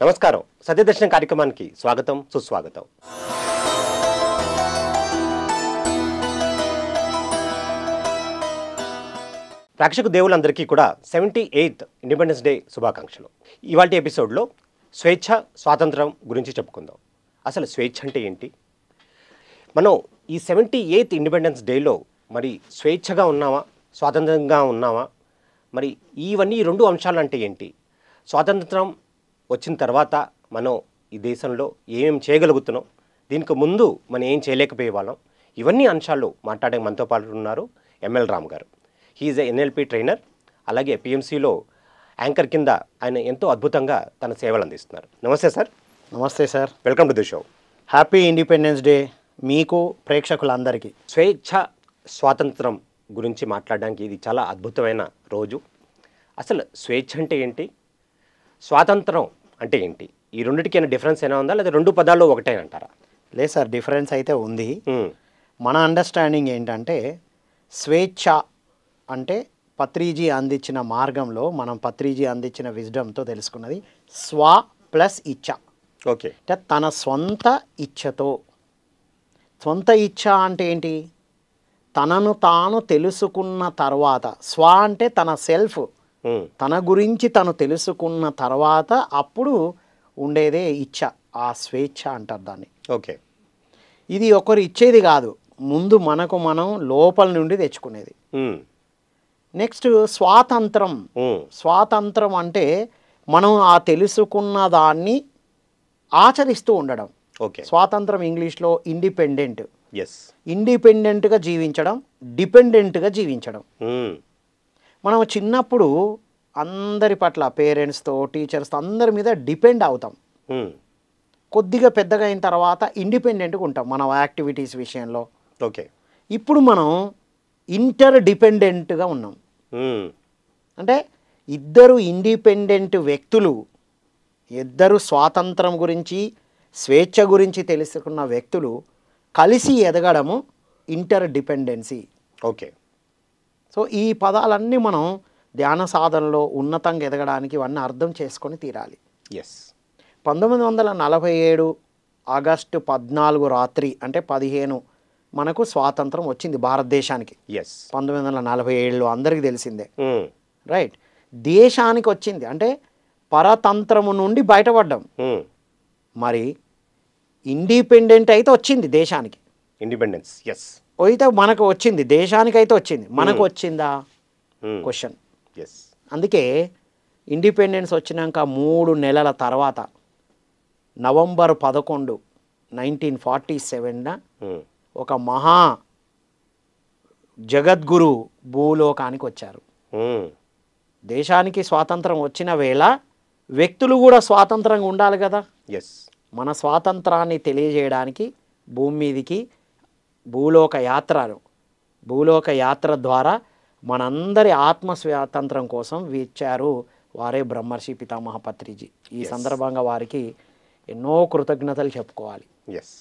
నమస్కారం. సత్యదర్శనం కార్యక్రమానికి స్వాగతం, సుస్వాగతం. ప్రేక్షక దేవులందరికీ కూడా 78th ఇండిపెండెన్స్ డే శుభాకాంక్షలు. ఇవాల్టి ఎపిసోడ్లో స్వేచ్ఛ, స్వాతంత్రం గురించి చెప్పుకుందాం. అసలు స్వేచ్ఛ అంటే ఏంటి? మనం ఈ 78th ఇండిపెండెన్స్ డేలో మరి స్వేచ్ఛగా ఉన్నామా, స్వాతంత్రంగా ఉన్నామా, మరి ఇవన్నీ రెండు అంశాలు అంటే ఏంటి? స్వాతంత్రం వచ్చిన తర్వాత మనం ఈ దేశంలో ఏమేమి చేయగలుగుతున్నాం, దీనికి ముందు మనం ఏం చేయలేకపోయే వాళ్ళం, ఇవన్నీ అంశాలు మాట్లాడే మనతో పాటు ఉన్నారు ఎంఎల్ రామ్ గారు. హీఈస్ ఎన్ఎల్పి ట్రైనర్, అలాగే పిఎంసిలో యాంకర్ కింద ఆయన ఎంతో అద్భుతంగా తన సేవలు అందిస్తున్నారు. నమస్తే సార్. నమస్తే sir. Welcome to the show. Happy independence day మీకు, ప్రేక్షకులందరికీ. స్వేచ్ఛ, స్వాతంత్రం గురించి మాట్లాడడానికి ఇది చాలా అద్భుతమైన రోజు. అసలు స్వేచ్ఛ అంటే ఏంటి, స్వాతంత్రం అంటే ఏంటి? ఈ రెండింటికి డిఫరెన్స్ ఏమైనా ఉందా, లేదా రెండు పదాల్లో ఒకటే అంటారా? లేదు సార్, డిఫరెన్స్ అయితే ఉంది. మన అండర్స్టాండింగ్ ఏంటంటే స్వేచ్ఛ అంటే పత్రిజీ అందించిన మార్గంలో మనం పత్రిజీ అందించిన విజ్డమ్తో తెలుసుకున్నది స్వ ప్లస్ ఇచ్ఛ. ఓకే. అంటే తన సొంత ఇచ్ఛతో. సొంత ఇచ్ఛ అంటే ఏంటి? తనను తాను తెలుసుకున్న తర్వాత, స్వ అంటే తన సెల్ఫ్, తన గురించి తను తెలుసుకున్న తర్వాత అప్పుడు ఉండేదే ఇచ్ఛ, ఆ స్వేచ్ఛ అంటారు దాన్ని. ఓకే. ఇది ఒకరు ఇచ్చేది కాదు, ముందు మనకు మనం లోపల నుండి తెచ్చుకునేది. నెక్స్ట్ స్వాతంత్రం. స్వాతంత్రం అంటే మనం ఆ తెలుసుకున్న దాన్ని ఆచరిస్తూ ఉండడం. ఓకే. స్వాతంత్రం ఇంగ్లీష్లో ఇండిపెండెంట్. ఎస్. ఇండిపెండెంట్గా జీవించడం, డిపెండెంట్గా జీవించడం. మనం చిన్నప్పుడు అందరి పట్ల, పేరెంట్స్తో, టీచర్స్తో, అందరి మీద డిపెండ్ అవుతాం. కొద్దిగా పెద్దగా అయిన తర్వాత ఇండిపెండెంట్గా ఉంటాం మన యాక్టివిటీస్ విషయంలో. ఓకే. ఇప్పుడు మనం ఇంటర్ డిపెండెంట్గా ఉన్నాం. అంటే ఇద్దరు ఇండిపెండెంట్ వ్యక్తులు, ఇద్దరు స్వాతంత్రం గురించి, స్వేచ్ఛ గురించి తెలుసుకున్న వ్యక్తులు కలిసి ఎదగడము ఇంటర్ డిపెండెన్సీ. ఓకే. సో ఈ పదాలన్నీ మనం ధ్యాన సాధనలో ఉన్నతంగా ఎదగడానికి ఇవన్నీ అర్థం చేసుకొని తీరాలి. ఎస్. 1947 ఆగస్టు 14 రాత్రి అంటే 15 మనకు స్వాతంత్రం వచ్చింది భారతదేశానికి. ఎస్. 1947లో అందరికీ తెలిసిందే, రైట్? దేశానికి వచ్చింది అంటే పరతంత్రము నుండి బయటపడ్డాం. మరి ఇండిపెండెంట్ అయితే వచ్చింది దేశానికి, ఇండిపెండెన్స్. ఎస్. అయితే మనకు వచ్చింది, దేశానికి అయితే వచ్చింది, మనకు వచ్చిందా క్వశ్చన్. ఎస్. అందుకే ఇండిపెండెన్స్ వచ్చినాక 3 నెలల తర్వాత నవంబర్ 11, 1947 ఒక మహా జగద్గురు భూలోకానికి వచ్చారు. దేశానికి స్వాతంత్రం వచ్చిన వేళ వ్యక్తులు కూడా స్వాతంత్రంగా ఉండాలి కదా. ఎస్. మన స్వాతంత్రాన్ని తెలియజేయడానికి భూమి మీదికి భూలోక యాత్ర ద్వారా మనందరి ఆత్మ స్వాతంత్రం కోసం ఇచ్చారు వారే బ్రహ్మర్షి పితామహ పత్రిజీ. ఈ సందర్భంగా వారికి ఎన్నో కృతజ్ఞతలు చెప్పుకోవాలి. ఎస్.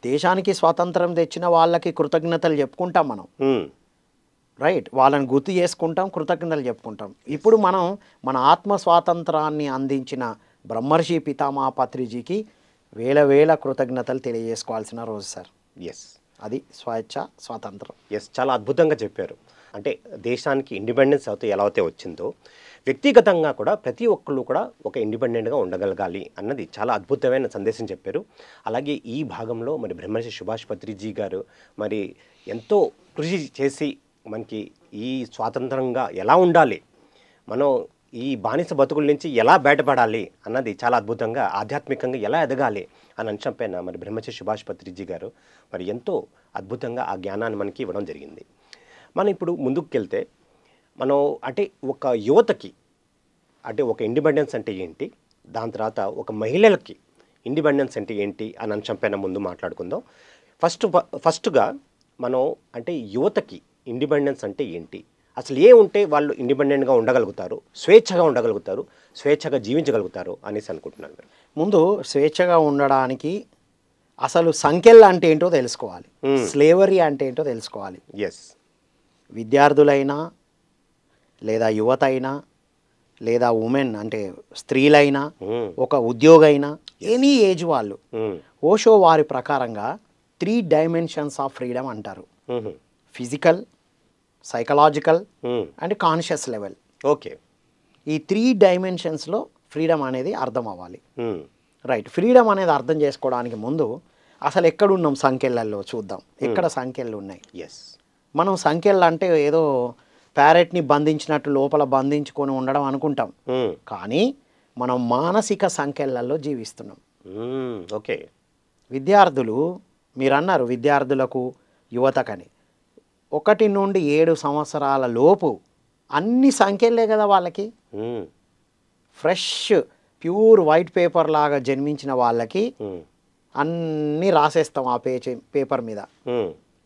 దేశానికి స్వాతంత్రం తెచ్చిన వాళ్ళకి కృతజ్ఞతలు చెప్పుకుంటాం మనం, రైట్? వాళ్ళని గుర్తు చేసుకుంటాం, కృతజ్ఞతలు చెప్పుకుంటాం. ఇప్పుడు మనం మన ఆత్మ స్వాతంత్రాన్ని అందించిన బ్రహ్మర్షి పితామహ పత్రిజీకి వేల కృతజ్ఞతలు తెలియజేసుకోవాల్సిన రోజు సార్. ఎస్. అది స్వేచ్ఛ, స్వాతంత్రం. ఎస్. చాలా అద్భుతంగా చెప్పారు. అంటే దేశానికి ఇండిపెండెన్స్ ఎలా అయితే వచ్చిందో, వ్యక్తిగతంగా కూడా ప్రతి ఒక్కళ్ళు కూడా ఒక ఇండిపెండెంట్గా ఉండగలగాలి అన్నది చాలా అద్భుతమైన సందేశం చెప్పారు. అలాగే ఈ భాగంలో మరి బ్రహ్మర్షి సుభాష్ పత్రిజీ గారు మరి ఎంతో కృషి చేసి మనకి ఈ స్వాతంత్రంగా ఎలా ఉండాలి, మనం ఈ బానిస బతుకుల నుంచి ఎలా బయటపడాలి అన్నది చాలా అద్భుతంగా, ఆధ్యాత్మికంగా ఎలా ఎదగాలి అని అంశం పైన మరి బ్రహ్మర్షి సుభాష్ పత్రిజీ గారు మరి ఎంతో అద్భుతంగా ఆ జ్ఞానాన్ని మనకి ఇవ్వడం జరిగింది. మనం ఇప్పుడు ముందుకు వెళ్తే మనం అంటే ఒక యువతకి అంటే ఒక ఇండిపెండెన్స్ అంటే ఏంటి, దాని తర్వాత ఒక మహిళలకి ఇండిపెండెన్స్ అంటే ఏంటి అని అంశం పైన ముందు మాట్లాడుకుందాం. ఫస్ట్గా మనం అంటే యువతకి ఇండిపెండెన్స్ అంటే ఏంటి, అసలు ఏ ఉంటే వాళ్ళు ఇండిపెండెంట్గా ఉండగలుగుతారు, స్వేచ్ఛగా ఉండగలుగుతారు, స్వేచ్ఛగా జీవించగలుగుతారు అనేసి అనుకుంటున్నాను. ముందు స్వేచ్ఛగా ఉండడానికి అసలు సంఖ్యలు అంటే ఏంటో తెలుసుకోవాలి, స్లేవరీ అంటే ఏంటో తెలుసుకోవాలి. ఎస్. విద్యార్థులైనా లేదా యువత అయినా లేదా ఉమెన్ అంటే స్త్రీలైనా ఒక ఉద్యోగైనా ఎనీ ఏజ్ వాళ్ళు ఓషో వారి ప్రకారంగా 3 డైమెన్షన్స్ ఆఫ్ ఫ్రీడమ్ అంటారు. Physical, psychological and conscious level. Okay. ఈ 3 డైమెన్షన్స్లో ఫ్రీడమ్ అనేది అర్థం అవ్వాలి. రైట్. ఫ్రీడమ్ అనేది అర్థం చేసుకోవడానికి ముందు అసలు ఎక్కడున్నాం సంఖ్యలలో చూద్దాం. ఎక్కడ సంఖ్యలు ఉన్నాయి? మనం సంఖ్యలు అంటే ఏదో ప్యారెట్ని బంధించినట్టు లోపల బంధించుకొని ఉండడం అనుకుంటాం, కానీ మనం మానసిక సంఖ్యలలో జీవిస్తున్నాం. ఓకే. విద్యార్థులు, మీరు అన్నారు విద్యార్థులకు యువతకని, 1 నుండి 7 సంవత్సరాల లోపు అన్ని సంఖ్యలే కదా వాళ్ళకి. ఫ్రెష్ ప్యూర్ వైట్ పేపర్ లాగా జన్మించిన వాళ్ళకి అన్నీ రాసేస్తాం ఆ పేపర్ మీద.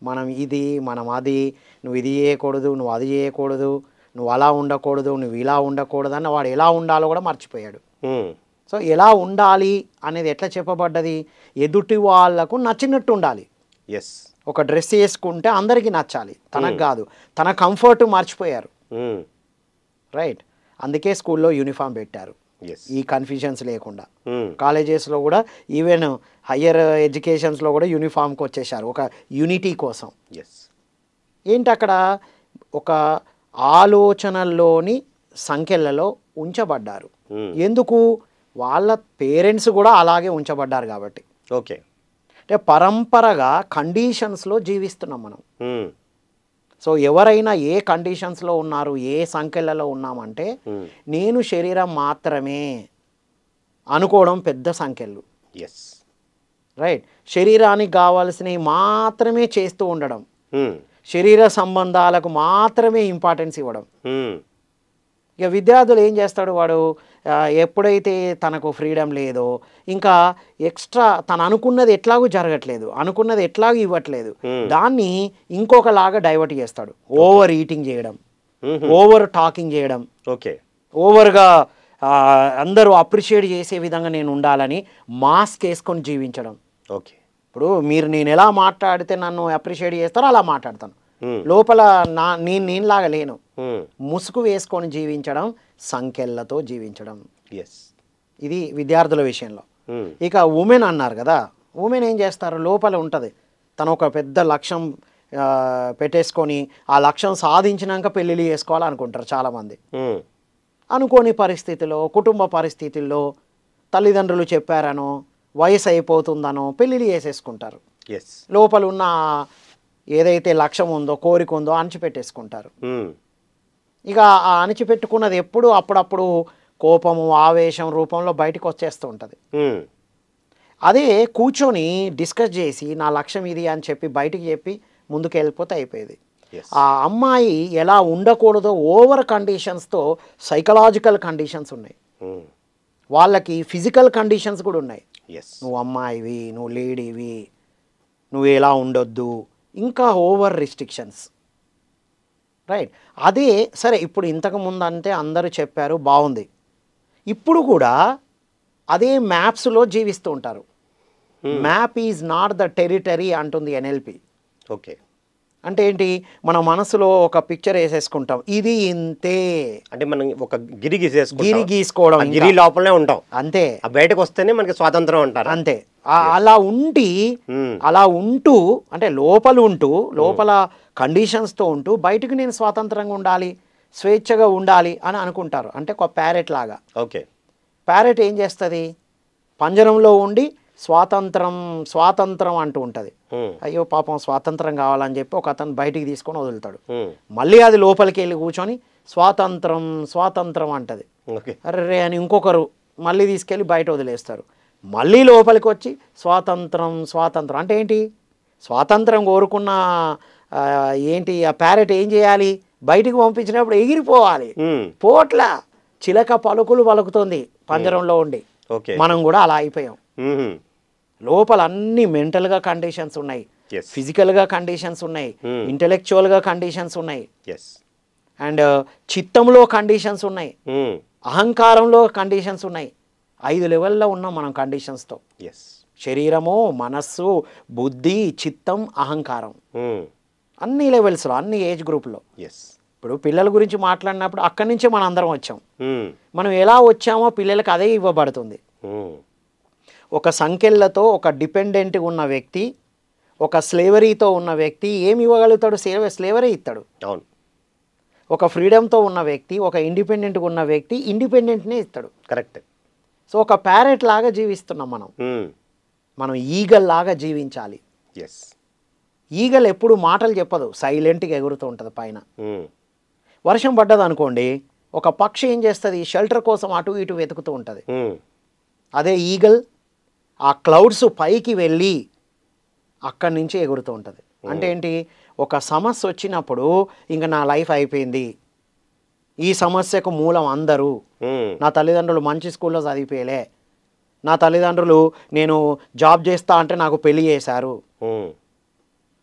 మనం ఇది, మనం అది, నువ్వు ఇది చేయకూడదు, నువ్వు అది చేయకూడదు, నువ్వు అలా ఉండకూడదు, నువ్వు ఇలా ఉండకూడదు అని వాడు ఎలా ఉండాలో కూడా మర్చిపోయాడు. సో ఎలా ఉండాలి అనేది ఎట్లా చెప్పబడ్డది? ఎదుటి వాళ్ళకు నచ్చినట్టు ఉండాలి. ఒక డ్రెస్ వేసుకుంటే అందరికీ నచ్చాలి, తనకు కాదు. తన కంఫర్ట్ మర్చిపోయారు. రైట్. అందుకే స్కూల్లో యూనిఫామ్ పెట్టారు, ఈ కన్ఫ్యూజన్స్ లేకుండా. కాలేజెస్లో కూడా, ఈవెన్ హయ్యర్ ఎడ్యుకేషన్స్లో కూడా యూనిఫామ్కి వచ్చేసారు ఒక యూనిటీ కోసం. ఏంటి అక్కడ ఒక ఆలోచనల్లోని సంఖ్యలలో ఉంచబడ్డారు. ఎందుకు? వాళ్ళ పేరెంట్స్ కూడా అలాగే ఉంచబడ్డారు కాబట్టి. ఓకే. అంటే పరంపరగా కండిషన్స్లో జీవిస్తున్నాం మనం. సో ఎవరైనా ఏ కండిషన్స్లో ఉన్నారు, ఏ సంఖ్యలలో ఉన్నామంటే, నేను శరీరం మాత్రమే అనుకోవడం పెద్ద సంఖ్యలు. రైట్. శరీరానికి కావాల్సినవి మాత్రమే చేస్తూ ఉండడం, శరీర సంబంధాలకు మాత్రమే ఇంపార్టెన్స్ ఇవ్వడం. ఇక విద్యార్థులు ఏం చేస్తాడు, వాడు ఎప్పుడైతే తనకు ఫ్రీడమ్ లేదో, ఇంకా ఎక్స్ట్రా తను అనుకున్నది ఎట్లాగూ జరగట్లేదు, అనుకున్నది ఎట్లాగూ ఇవ్వట్లేదు, దాన్ని ఇంకొకలాగా డైవర్ట్ చేస్తాడు. ఓవర్ ఈటింగ్ చేయడం, ఓవర్ టాకింగ్ చేయడం, ఓవర్గా అందరూ అప్రిషియేట్ చేసే విధంగా నేను ఉండాలని మాస్క్ వేసుకొని జీవించడం. ఇప్పుడు నేను ఎలా మాట్లాడితే నన్ను అప్రిషియేట్ చేస్తారో అలా మాట్లాడతాను, లోపల నేనులాగా లేను. ముసుగు వేసుకొని జీవించడం, సంఖ్యలతో జీవించడం. ఇది విద్యార్థుల విషయంలో. ఇక ఉమెన్ అన్నారు కదా, ఉమెన్ ఏం చేస్తారు, లోపల ఉంటుంది తను ఒక పెద్ద లక్ష్యం పెట్టేసుకొని ఆ లక్ష్యం సాధించినాక పెళ్ళిళ్ళు చేసుకోవాలనుకుంటారు చాలామంది. అనుకోని పరిస్థితిలో, కుటుంబ పరిస్థితుల్లో తల్లిదండ్రులు చెప్పారనో, వయసు అయిపోతుందనో పెళ్ళిళ్ళు చేసేసుకుంటారు. లోపల ఉన్న ఏదైతే లక్ష్యం ఉందో, కోరిక ఉందో అణిచిపెట్టేసుకుంటారు. ఇక ఆ అణిచిపెట్టుకున్నది ఎప్పుడు అప్పుడప్పుడు కోపము, ఆవేశం రూపంలో బయటకు వచ్చేస్తూ ఉంటుంది. అదే కూర్చొని డిస్కస్ చేసి నా లక్ష్యం ఇది అని చెప్పి బయటికి చెప్పి ముందుకు వెళ్ళిపోతే అయిపోయేది. ఆ అమ్మాయి ఎలా ఉండకూడదో ఓవర్ కండిషన్స్తో సైకలాజికల్ కండిషన్స్ ఉన్నాయి, వాళ్ళకి ఫిజికల్ కండిషన్స్ కూడా ఉన్నాయి. నువ్వు అమ్మాయివి, నువ్వు లేడీవి, నువ్వు ఎలా ఉండొద్దు, ఇంకా ఓవర్ రిస్ట్రిక్షన్స్. రైట్. అదే సరే, ఇప్పుడు ఇంతకుముందు అంటే అందరూ చెప్పారు, బాగుంది. ఇప్పుడు కూడా అదే మ్యాప్స్లో జీవిస్తూ ఉంటారు. Map is not the territory అంటుంది ఎన్ఎల్పి. ఓకే. అంటే ఏంటి, మన మనసులో ఒక పిక్చర్ వేసేసుకుంటాం, ఇది ఇంతే. అంటే మనం ఒక గిరి గీసుకోవడం, గిరి లోపలనే ఉంటాం అంతే. బయటకు వస్తేనే మనకి స్వాతంత్రం అంటారు అంతే. అలా ఉంటూ అంటే లోపల ఉంటూ, లోపల కండిషన్స్తో ఉంటూ బయటకు నేను స్వాతంత్రంగా ఉండాలి, స్వేచ్ఛగా ఉండాలి అని అనుకుంటారు. అంటే ఒక ప్యారెట్ లాగా. ఓకే. ప్యారెట్ ఏం చేస్తుంది, పంజరంలో ఉండి స్వాతంత్రం అంటూ ఉంటుంది. అయ్యో పాపం స్వాతంత్రం కావాలని చెప్పి ఒక అతను బయటికి తీసుకొని వదులుతాడు. మళ్ళీ అది లోపలికి వెళ్ళి కూర్చొని స్వాతంత్రం అంటది. అర్రే అని ఇంకొకరు మళ్ళీ తీసుకెళ్ళి బయట వదిలేస్తారు. మళ్ళీ లోపలికి వచ్చి స్వాతంత్రం అంటే ఏంటి, స్వాతంత్రం కోరుకున్న ఏంటి ఆ ప్యారెట్ ఏం చేయాలి, బయటికి పంపించినప్పుడు ఎగిరిపోవాలి. పోట్ల చిలక పలుకులు పలుకుతుంది పంజరంలో ఉండి. మనం కూడా అలా అయిపోయాం. లోపల అన్ని మెంటల్గా కండిషన్స్ ఉన్నాయి, ఫిజికల్గా కండిషన్స్ ఉన్నాయి, ఇంటెలెక్చువల్గా కండిషన్స్ ఉన్నాయి, అండ్ చిత్తంలో కండిషన్స్ ఉన్నాయి, అహంకారంలో కండిషన్స్ ఉన్నాయి. 5 లెవెల్లో ఉన్నాం మనం కండిషన్స్తో. శరీరము, మనస్సు, బుద్ధి, చిత్తం, అహంకారం, అన్ని లెవెల్స్లో, అన్ని ఏజ్ గ్రూప్లో. ఇప్పుడు పిల్లల గురించి మాట్లాడినప్పుడు అక్కడి నుంచే మనం అందరం వచ్చాం. మనం ఎలా వచ్చామో పిల్లలకి అదే ఇవ్వబడుతుంది. ఒక సంఖ్యలతో ఒక డిపెండెంట్గా ఉన్న వ్యక్తి, ఒక స్లేవరీతో ఉన్న వ్యక్తి ఏమి ఇవ్వగలుగుతాడు? స్లేవరీ ఇస్తాడు. అవును. ఒక ఫ్రీడమ్తో ఉన్న వ్యక్తి, ఒక ఇండిపెండెంట్గా ఉన్న వ్యక్తి ఇండిపెండెంట్నే ఇస్తాడు. కరెక్ట్. సో ఒక ప్యారెట్ లాగా జీవిస్తున్నాం మనం. మనం ఈగల్ లాగా జీవించాలి. ఎస్. ఈగల్ ఎప్పుడు మాటలు చెప్పదు, సైలెంట్గా ఎగురుతూ ఉంటుంది పైన. వర్షం పడ్డది అనుకోండి, ఒక పక్షి ఏం చేస్తుంది? షెల్టర్ కోసం అటు ఇటు వెతుకుతూ ఉంటుంది. అదే ఈగల్ ఆ క్లౌడ్స్ పైకి వెళ్ళి అక్కడి నుంచి ఎగురుతూ ఉంటుంది. అంటే ఏంటి? ఒక సమస్య వచ్చినప్పుడు ఇంకా నా లైఫ్ అయిపోయింది, ఈ సమస్యకు మూలం అందరూ, నా తల్లిదండ్రులు మంచి స్కూల్లో చదివిపోయలే, నా తల్లిదండ్రులు నేను జాబ్ చేస్తా అంటే నాకు పెళ్లి చేశారు,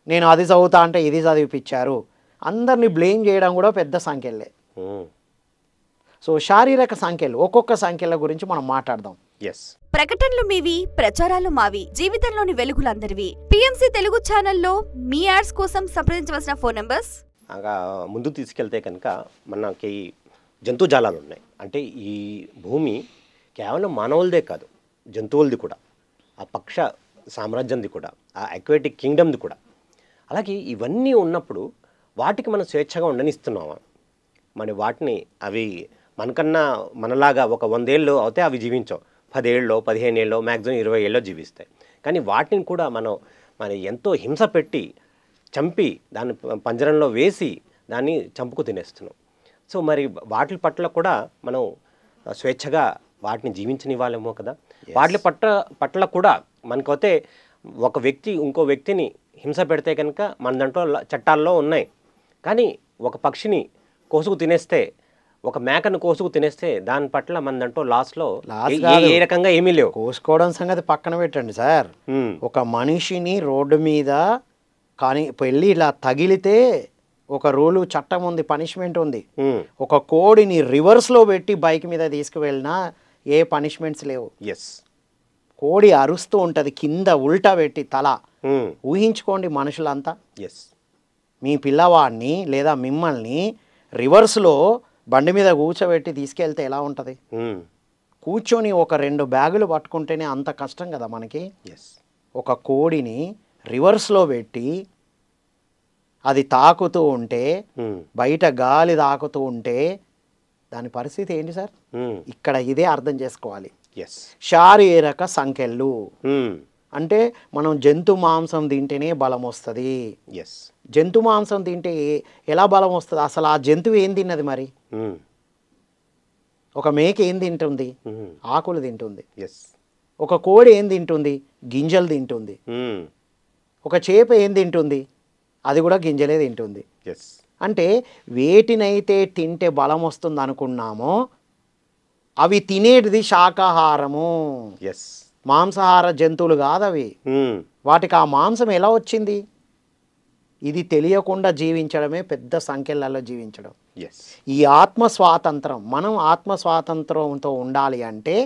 నేను అది చదువుతా అంటే ఇది చదివిపించారు, అందరినీ బ్లేమ్ చేయడం కూడా పెద్ద సంఖ్యలే. సో శారీరక సంఖ్యలు, ఒక్కొక్క సంఖ్యల గురించి మనం మాట్లాడదాం. ప్రకటనలు మీవి, ప్రచారాలు మావి, జీవితంలోని వెలుగులందరివి. పిఎంసి తెలుగు ఛానల్లో మీ యాడ్స్ కోసం సంప్రదించవలసిన ఫోన్ నంబర్స్. ముందు తీసుకెళ్తే కనుక మనకి జంతుజాలాలు ఉన్నాయి. అంటే ఈ భూమి కేవలం మానవులదే కాదు, జంతువులది కూడా, ఆ పక్ష సామ్రాజ్యంది కూడా, ఆ అక్వాటిక్ కింగ్డమ్ది కూడా. అలాగే ఇవన్నీ ఉన్నప్పుడు వాటికి మనం స్వేచ్ఛగా ఉండనిస్తున్నామా? మరి వాటిని అవి మనకన్నా మనలాగా ఒక 100 ఏళ్ళు అవుతే అవి జీవించవు, 10 ఏళ్ళలో 15 ఏళ్ళలో మ్యాక్సిమం 20 ఏళ్ళలో జీవిస్తాయి. కానీ వాటిని కూడా మనం ఎంతో హింస పెట్టి చంపి దాన్ని పంజరంలో వేసి దాన్ని చంపుకు తినేస్తున్నాం. సో మరి వాటి పట్ల కూడా మనం స్వేచ్ఛగా వాటిని జీవించనివ్వాలేమో కదా. వాటి పట్ల కూడా మనకైతే ఒక వ్యక్తి ఇంకో వ్యక్తిని హింస పెడితే కనుక మన దాంట్లో చట్టాల్లో ఉన్నాయి. కానీ ఒక పక్షిని కోసుకు తినేస్తే, ఒక మేకను కోసుకు తినేస్తే దాని పట్ల మన దాంట్లో లాస్లో ఏ రకంగా ఏమీ లేవు. కోసుకోవడం సంగతి పక్కన పెట్టండి సార్. ఒక మనిషిని రోడ్డు మీద కానీ వెళ్ళి ఇలా తగిలితే ఒక రూలు, చట్టం ఉంది, పనిష్మెంట్ ఉంది. ఒక కోడిని రివర్స్లో పెట్టి బైక్ మీద తీసుకువెళ్ళినా ఏ పనిష్మెంట్స్ లేవు. కోడి అరుస్తూ ఉంటుంది కింద ఉల్టా పెట్టి తల. ఊహించుకోండి మనుషులంతా. మీ పిల్లవాడిని లేదా మిమ్మల్ని రివర్స్లో బండి మీద కూర్చోబెట్టి తీసుకెళ్తే ఎలా ఉంటుంది? కూర్చొని ఒక 2 బ్యాగులు పట్టుకుంటేనే అంత కష్టం కదా మనకి. ఒక కోడిని రివర్స్లో పెట్టి అది తాకుతూ ఉంటే, బయట గాలి తాకుతూ ఉంటే దాని పరిస్థితి ఏంటి సార్? ఇక్కడ ఇదే అర్థం చేసుకోవాలి. శారీరక సంఖ్యలు అంటే మనం జంతు మాంసం తింటేనే బలం వస్తుంది. జంతు మాంసం తింటే ఎలా బలం వస్తుంది? అసలు ఆ జంతువు ఏం తిన్నది మరి? ఒక మేక ఏం తింటుంది? ఆకులు తింటుంది. ఒక కోడి ఏం తింటుంది? గింజలు తింటుంది. ఒక చేప ఏం తింటుంది? అది కూడా గింజలే తింటుంది. అంటే వేటినైతే తింటే బలం వస్తుంది అనుకున్నామో అవి తినేటిది శాకాహారము. మాంసాహార జంతువులు కాదు అవి. వాటికి ఆ మాంసం ఎలా వచ్చింది? ఇది తెలియకుండా జీవించడమే పెద్ద సంఖ్యలలో జీవించడం. ఈ ఆత్మ స్వాతంత్రం, మనం ఆత్మ స్వాతంత్రంతో ఉండాలి అంటే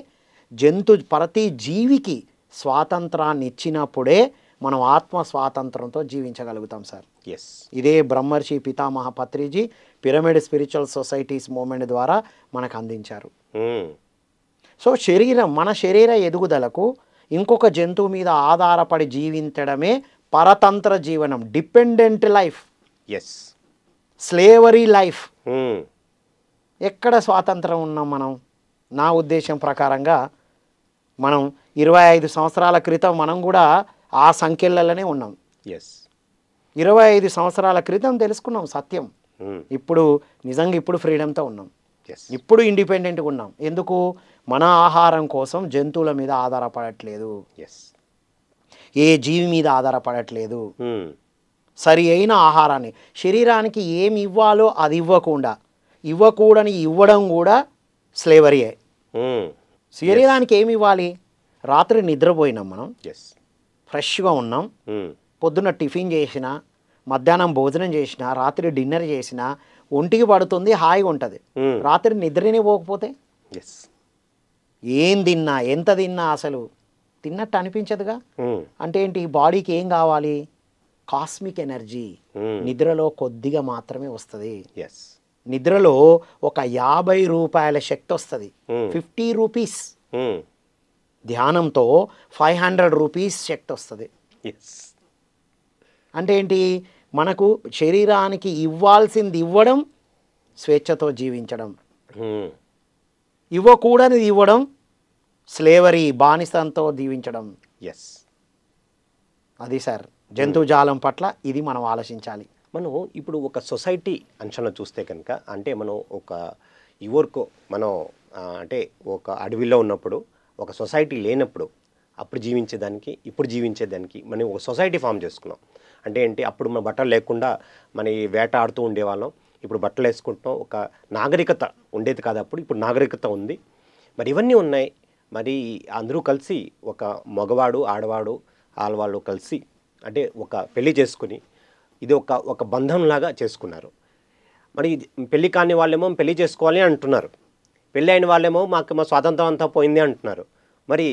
ప్రతి జీవికి స్వాతంత్రాన్ని ఇచ్చినప్పుడే మనం ఆత్మ స్వాతంత్రంతో జీవించగలుగుతాం సార్. ఇదే బ్రహ్మర్షి పితామహ Patriji pyramid spiritual societies movement ద్వారా మనకు అందించారు. సో మన శరీర ఎదుగుదలకు ఇంకొక జంతువు మీద ఆధారపడి జీవించడమే పరతంత్ర జీవనం, డిపెండెంట్ లైఫ్, స్లేవరీ లైఫ్. ఎక్కడ స్వాతంత్రం ఉన్నాం మనం? నా ఉద్దేశం ప్రకారంగా మనం 25 సంవత్సరాల క్రితం మనం కూడా ఆ సంఖ్యలలోనే ఉన్నాం. 25 సంవత్సరాల క్రితం తెలుసుకున్నాం సత్యం. ఇప్పుడు నిజంగా ఇప్పుడు ఫ్రీడమ్తో ఉన్నాం, ఇప్పుడు ఇండిపెండెంట్గా ఉన్నాం. ఎందుకు? మన ఆహారం కోసం జంతువుల మీద ఆధారపడట్లేదు, ఏ జీవి మీద ఆధారపడట్లేదు. సరి అయిన ఆహారాన్ని, శరీరానికి ఏమి ఇవ్వాలో అది ఇవ్వకూడని ఇవ్వడం కూడా స్లేవరీయే. శరీరానికి ఏమి ఇవ్వాలి? రాత్రి నిద్రపోయినాం మనం, ఫ్రెష్గా ఉన్నాం, పొద్దున్న టిఫిన్ చేసినా, మధ్యాహ్నం భోజనం చేసినా, రాత్రి డిన్నర్ చేసినా ఒంటికి పడుతుంది, హాయిగా ఉంటుంది. రాత్రి నిద్రనే పోకపోతే ఏం తిన్నా, ఎంత తిన్నా అసలు తిన్నట్టు అనిపించదుగా. అంటే ఏంటి? బాడీకి ఏం కావాలి? కాస్మిక్ ఎనర్జీ నిద్రలో కొద్దిగా మాత్రమే వస్తుంది. నిద్రలో ఒక 50 రూపాయల శక్తి వస్తుంది, 50 రూపీస్. ధ్యానంతో 500 రూపీస్ శక్తి వస్తుంది. అంటే ఏంటి, మనకు శరీరానికి ఇవ్వాల్సింది ఇవ్వడం, స్వేచ్ఛతో జీవించడం. ఇవ్వకూడనిది ఇవ్వడం, స్లేవరీ, బానిసంతో జీవించడం. అది సార్ జంతుజాలం పట్ల ఇది మనం ఆలోచించాలి. మనం ఇప్పుడు ఒక సొసైటీ అంచనా చూస్తే కనుక, అంటే మనం ఒక ఇవరకు మనం అంటే ఒక అడవిలో ఉన్నప్పుడు, ఒక సొసైటీ లేనప్పుడు, అప్పుడు జీవించేదానికి ఇప్పుడు జీవించేదానికి మనం ఒక సొసైటీ ఫామ్ చేసుకున్నాం. అంటే ఏంటి, అప్పుడు మన బట్టలు లేకుండా మన వేట ఆడుతూ ఉండేవాళ్ళం, ఇప్పుడు బట్టలు వేసుకుంటాం. ఒక నాగరికత ఉండేది కాదు అప్పుడు, ఇప్పుడు నాగరికత ఉంది. మరి ఇవన్నీ ఉన్నాయి. మరి అందరూ కలిసి ఒక మగవాడు ఆడవాడు ఆడవాళ్ళు కలిసి అంటే ఒక పెళ్లి చేసుకుని ఇది ఒక బంధంలాగా చేసుకున్నారు. మరి పెళ్లి కాని వాళ్ళేమో పెళ్లి చేసుకోవాలి అంటున్నారు, పెళ్ళి అయిన వాళ్ళేమో మా స్వాతంత్రం అంతా పోయింది అంటున్నారు. మరి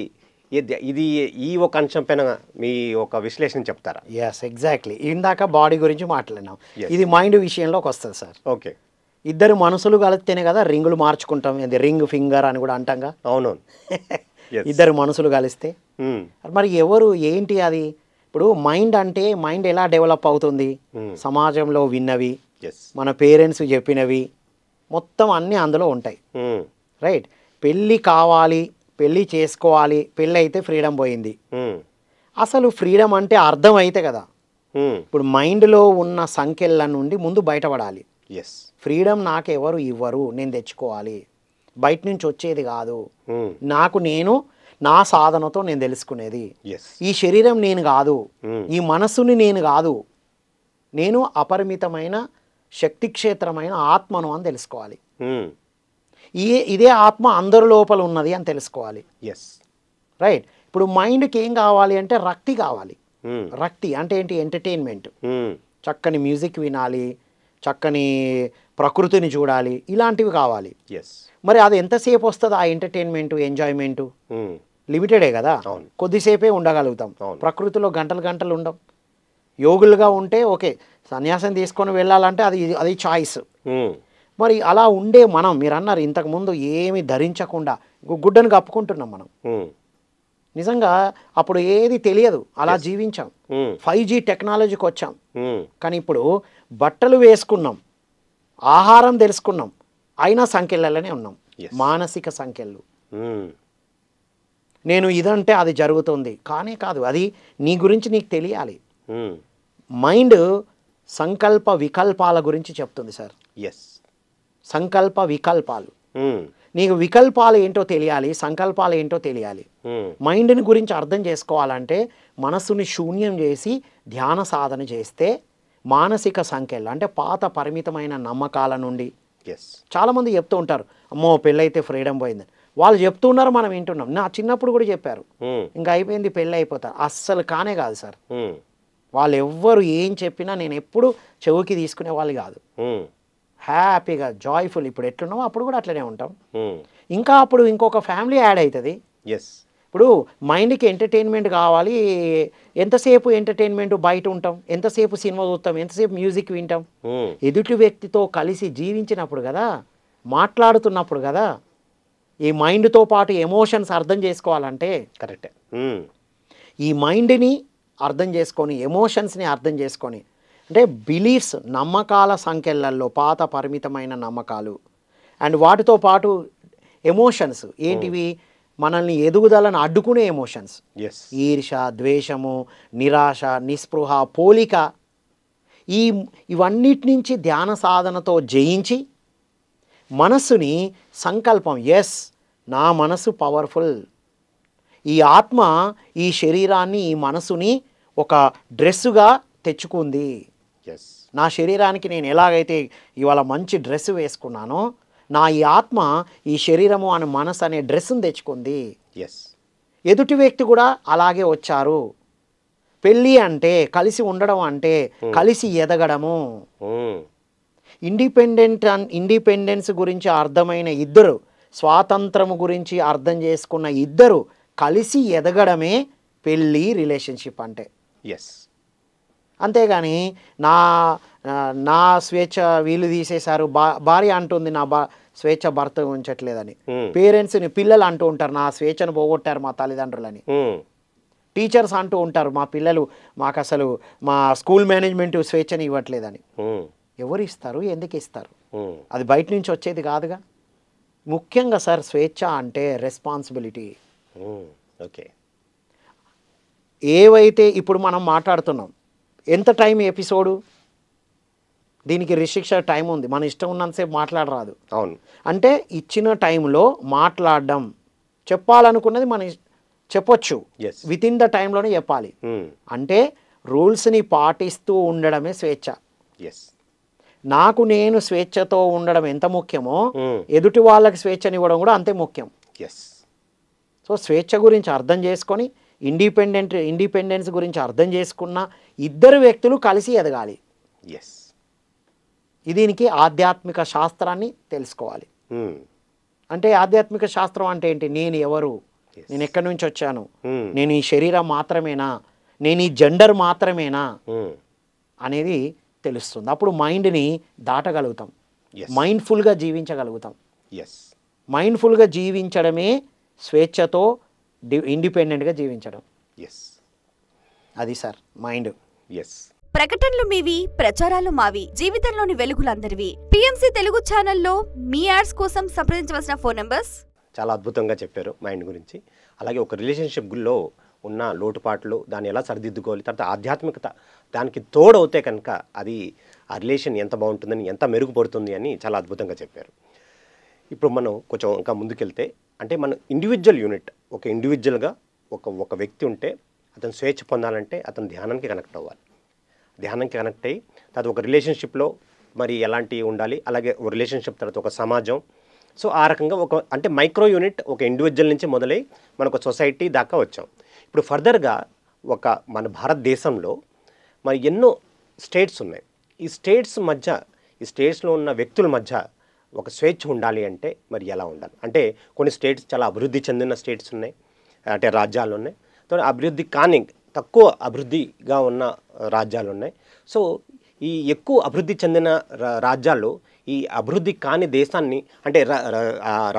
ఇది ఈ ఒక అంశం పైన మీ ఒక విశ్లేషణ చెప్తారా? Yes, exactly. ఇందాక బాడీ గురించి మాట్లాడినాం, ఇది మైండ్ విషయంలోకి వస్తుంది సార్. ఓకే. ఇద్దరు మనసులు కలిస్తేనే కదా రింగులు మార్చుకుంటాం, ఇది రింగ్ ఫింగర్ అని కూడా అంటాంగా. అవునవును. ఇద్దరు మనసులు కలిస్తే మరి ఎవరు ఏంటి అది? ఇప్పుడు మైండ్ అంటే మైండ్ ఎలా డెవలప్ అవుతుంది? సమాజంలో విన్నవి, మన పేరెంట్స్ చెప్పినవి మొత్తం అన్నీ అందులో ఉంటాయి. రైట్. పెళ్ళి కావాలి, పెళ్ళి చేసుకోవాలి, పెళ్ళి అయితే ఫ్రీడమ్ పోయింది. అసలు ఫ్రీడమ్ అంటే అర్థం అయితే కదా. ఇప్పుడు మైండ్లో ఉన్న సంఖ్యల నుండి ముందు బయటపడాలి. ఫ్రీడమ్ నాకు ఎవరు ఇవ్వరు, నేను తెచ్చుకోవాలి, బయట నుంచి వచ్చేది కాదు. నాకు నేను నా సాధనతో నేను తెలుసుకునేది. ఈ శరీరం నేను కాదు, ఈ మనస్సుని నేను కాదు, నేను అపరిమితమైన శక్తి క్షేత్రమైన ఆత్మను అని తెలుసుకోవాలి. ఇదే ఆత్మ అందరి లోపల ఉన్నది అని తెలుసుకోవాలి. రైట్. ఇప్పుడు మైండ్కి ఏం కావాలి అంటే రక్తి కావాలి. రక్తి అంటే ఏంటి? ఎంటర్టైన్మెంట్. చక్కని మ్యూజిక్ వినాలి, చక్కని ప్రకృతిని చూడాలి, ఇలాంటివి కావాలి. మరి అది ఎంతసేపు వస్తుంది ఆ ఎంటర్టైన్మెంట్, ఎంజాయ్మెంట్? లిమిటెడే కదా, కొద్దిసేపే ఉండగలుగుతాం. ప్రకృతిలో గంటలు గంటలు ఉండం. యోగులుగా ఉంటే ఓకే, సన్యాసం తీసుకొని వెళ్ళాలంటే అది చాయిస్. మరి అలా ఉండే మనం, మీరు అన్నారు ఇంతకుముందు ఏమి ధరించకుండా గుడ్డను కప్పుకుంటున్నాం మనం. నిజంగా అప్పుడు ఏది తెలియదు, అలా జీవించాం. 5G టెక్నాలజీకి వచ్చాం. కానీ ఇప్పుడు బట్టలు వేసుకున్నాం, ఆహారం తెలుసుకున్నాం, అయినా సంఖ్యలలోనే ఉన్నాం, మానసిక సంఖ్యలు. నేను ఇదంటే అది జరుగుతుంది కానీ కాదు, అది నీ గురించి నీకు తెలియాలి. మైండ్ సంకల్ప వికల్పాల గురించి చెప్తుంది సార్. సంకల్ప వికల్పాలు. నీకు వికల్పాలు ఏంటో తెలియాలి, సంకల్పాలు ఏంటో తెలియాలి. మైండ్ని గురించి అర్థం చేసుకోవాలంటే మనస్సుని శూన్యం చేసి ధ్యాన సాధన చేస్తే మానసిక సంఖ్యలు అంటే పాత పరిమితమైన నమ్మకాల నుండి. చాలామంది చెప్తూ ఉంటారు, అమ్మో పెళ్ళైతే ఫ్రీడమ్ పోయిందని. వాళ్ళు చెప్తున్నారు, మనం వింటున్నాం. నా చిన్నప్పుడు కూడా చెప్పారు, ఇంకా అయిపోయింది పెళ్ళి అయిపోతారు. అస్సలు కానే కాదు సార్. వాళ్ళు ఎవ్వరు ఏం చెప్పినా నేను ఎప్పుడు చెవికి తీసుకునే వాళ్ళు కాదు. హ్యాపీగా జాయ్ఫుల్ ఇప్పుడు ఎట్లున్నామో అప్పుడు కూడా అట్లనే ఉంటాం. ఇంకా అప్పుడు ఇంకొక ఫ్యామిలీ యాడ్ అవుతుంది. ఇప్పుడు మైండ్కి ఎంటర్టైన్మెంట్ కావాలి, ఎంతసేపు ఎంటర్టైన్మెంట్ బయట ఉంటాం, ఎంతసేపు సినిమా చూస్తాం, ఎంతసేపు మ్యూజిక్ వింటాం. ఎదుటి వ్యక్తితో కలిసి జీవించినప్పుడు కదా, మాట్లాడుతున్నప్పుడు కదా ఈ మైండ్తో పాటు ఎమోషన్స్ అర్థం చేసుకోవాలంటే కరెక్టే. ఈ మైండ్ని అర్థం చేసుకొని ఎమోషన్స్ని అర్థం చేసుకొని అంటే బిలీఫ్స్, నమ్మకాల సంఖ్యలలో పాత పరిమితమైన నమ్మకాలు అండ్ వాటితో పాటు ఎమోషన్స్ ఏంటివి? మనల్ని ఎదుగుదలను అడ్డుకునే ఎమోషన్స్. ఈర్ష, ద్వేషము, నిరాశ, నిస్పృహ, పోలిక, ఇవన్నిటి నుంచి ధ్యాన సాధనతో జయించి మనస్సుని సంకల్పం, ఎస్ నా మనసు పవర్ఫుల్, ఈ ఆత్మ ఈ శరీరాన్ని ఈ మనసుని ఒక డ్రెస్సుగా తెచ్చుకుంది. నా శరీరానికి నేను ఎలాగైతే ఇవాళ మంచి డ్రెస్ వేసుకున్నానో నా ఈ ఆత్మ ఈ శరీరము అనే మనసు అనే డ్రెస్సును తెచ్చుకుంది. ఎదుటి వ్యక్తి కూడా అలాగే వచ్చారు. పెళ్ళి అంటే కలిసి ఉండడం, అంటే కలిసి ఎదగడము. ఇండిపెండెన్స్ గురించి అర్థమైన ఇద్దరు, స్వాతంత్రము గురించి అర్థం చేసుకున్న ఇద్దరు కలిసి ఎదగడమే పెళ్ళి, రిలేషన్షిప్ అంటే. అంతేగాని నా స్వేచ్ఛ వీళ్ళు తీసేశారు, భార్య అంటుంది నా స్వేచ్ఛ భర్త ఉంచట్లేదని, పేరెంట్స్ని పిల్లలు అంటూ ఉంటారు నా స్వేచ్ఛను పోగొట్టారు మా తల్లిదండ్రులని, టీచర్స్ అంటూ ఉంటారు మా పిల్లలు మాకు అసలు మా స్కూల్ మేనేజ్మెంట్ స్వేచ్ఛని ఇవ్వట్లేదని. ఎవరు ఇస్తారు, ఎందుకు ఇస్తారు? అది బయట నుంచి వచ్చేది కాదుగా. ముఖ్యంగా సార్ స్వేచ్ఛ అంటే రెస్పాన్సిబిలిటీ. ఓకే, ఏవైతే ఇప్పుడు మనం మాట్లాడుతున్నాం, ఎంత టైం ఎపిసోడు, దీనికి రిస్ట్రిక్షన్ టైం ఉంది, మన ఇష్టం ఉన్నంతసేపు మాట్లాడరాదు. అవును, అంటే ఇచ్చిన టైంలో మాట్లాడడం, చెప్పాలనుకున్నది మనం చెప్పొచ్చు, విత్ ఇన్ ద టైంలోనే చెప్పాలి. అంటే రూల్స్ని పాటిస్తూ ఉండడమే స్వేచ్ఛ. నాకు నేను స్వేచ్ఛతో ఉండడం ఎంత ముఖ్యమో ఎదుటి వాళ్ళకి స్వేచ్ఛనివ్వడం కూడా అంతే ముఖ్యం. సో స్వేచ్ఛ గురించి అర్థం చేసుకొని ఇండిపెండెన్స్ గురించి అర్థం చేసుకున్న ఇద్దరు వ్యక్తులు కలిసి ఎదగాలి. దీనికి ఆధ్యాత్మిక శాస్త్రాన్ని తెలుసుకోవాలి. అంటే ఆధ్యాత్మిక శాస్త్రం అంటే ఏంటి? నేను ఎవరు, నేను ఎక్కడి నుంచి వచ్చాను, నేను ఈ శరీరం మాత్రమేనా, నేను ఈ జెండర్ మాత్రమేనా అనేది తెలుస్తుంది. అప్పుడు మైండ్ని దాటగలుగుతాం, మైండ్ఫుల్గా జీవించగలుగుతాం. మైండ్ఫుల్గా జీవించడమే స్వేచ్ఛతో ఇండిపెండెంట్గా జీవించడం. అది సార్ మైండ్. ప్రకటనలు మీవి, ప్రచారాలు మావి, జీవితంలోని వెలుగులందరివి. పిఎంసి తెలుగు ఛానల్లో మీ యాడ్స్ కోసం సంప్రదించవలసిన ఫోన్ నంబర్స్. చాలా అద్భుతంగా చెప్పారు మైండ్ గురించి. అలాగే ఒక రిలేషన్షిప్లో ఉన్న లోటుపాట్లు, దాన్ని ఎలా సరిదిద్దుకోవాలి, తర్వాత ఆధ్యాత్మికత దానికి తోడవుతే కనుక అది ఆ రిలేషన్ ఎంత బాగుంటుందని, ఎంత మెరుగుపడుతుంది అని చాలా అద్భుతంగా చెప్పారు. ఇప్పుడు మనం కొంచెం ఇంకా ముందుకెళ్తే, అంటే మన ఇండివిజువల్ యూనిట్, ఒక ఇండివిజువల్గా ఒక వ్యక్తి ఉంటే అతను స్వేచ్ఛ పొందాలంటే అతను ధ్యానానికి కనెక్ట్ అవ్వాలి. ధ్యానానికి కనెక్ట్ అయ్యి తర్వాత ఒక రిలేషన్షిప్లో మరి ఎలాంటివి ఉండాలి, అలాగే ఒక రిలేషన్షిప్ తర్వాత ఒక సమాజం. సో ఆ రకంగా అంటే మైక్రో యూనిట్ ఒక ఇండివిజువల్ నుంచి మొదలై మనకు సొసైటీ దాకా వచ్చాం. ఇప్పుడు ఫర్దర్గా మన భారతదేశంలో మరి ఎన్నో స్టేట్స్ ఉన్నాయి. ఈ స్టేట్స్లో ఉన్న వ్యక్తుల మధ్య ఒక స్వేచ్ఛ ఉండాలి అంటే మరి ఎలా ఉండాలి? అంటే కొన్ని స్టేట్స్ చాలా అభివృద్ధి చెందిన స్టేట్స్ ఉన్నాయి, అంటే రాజ్యాలు ఉన్నాయి. అభివృద్ధి కానీ తక్కువ అభివృద్ధిగా ఉన్న రాజ్యాలు ఉన్నాయి. సో ఈ ఎక్కువ అభివృద్ధి చెందిన రాజ్యాలు ఈ అభివృద్ధి కాని దేశాన్ని, అంటే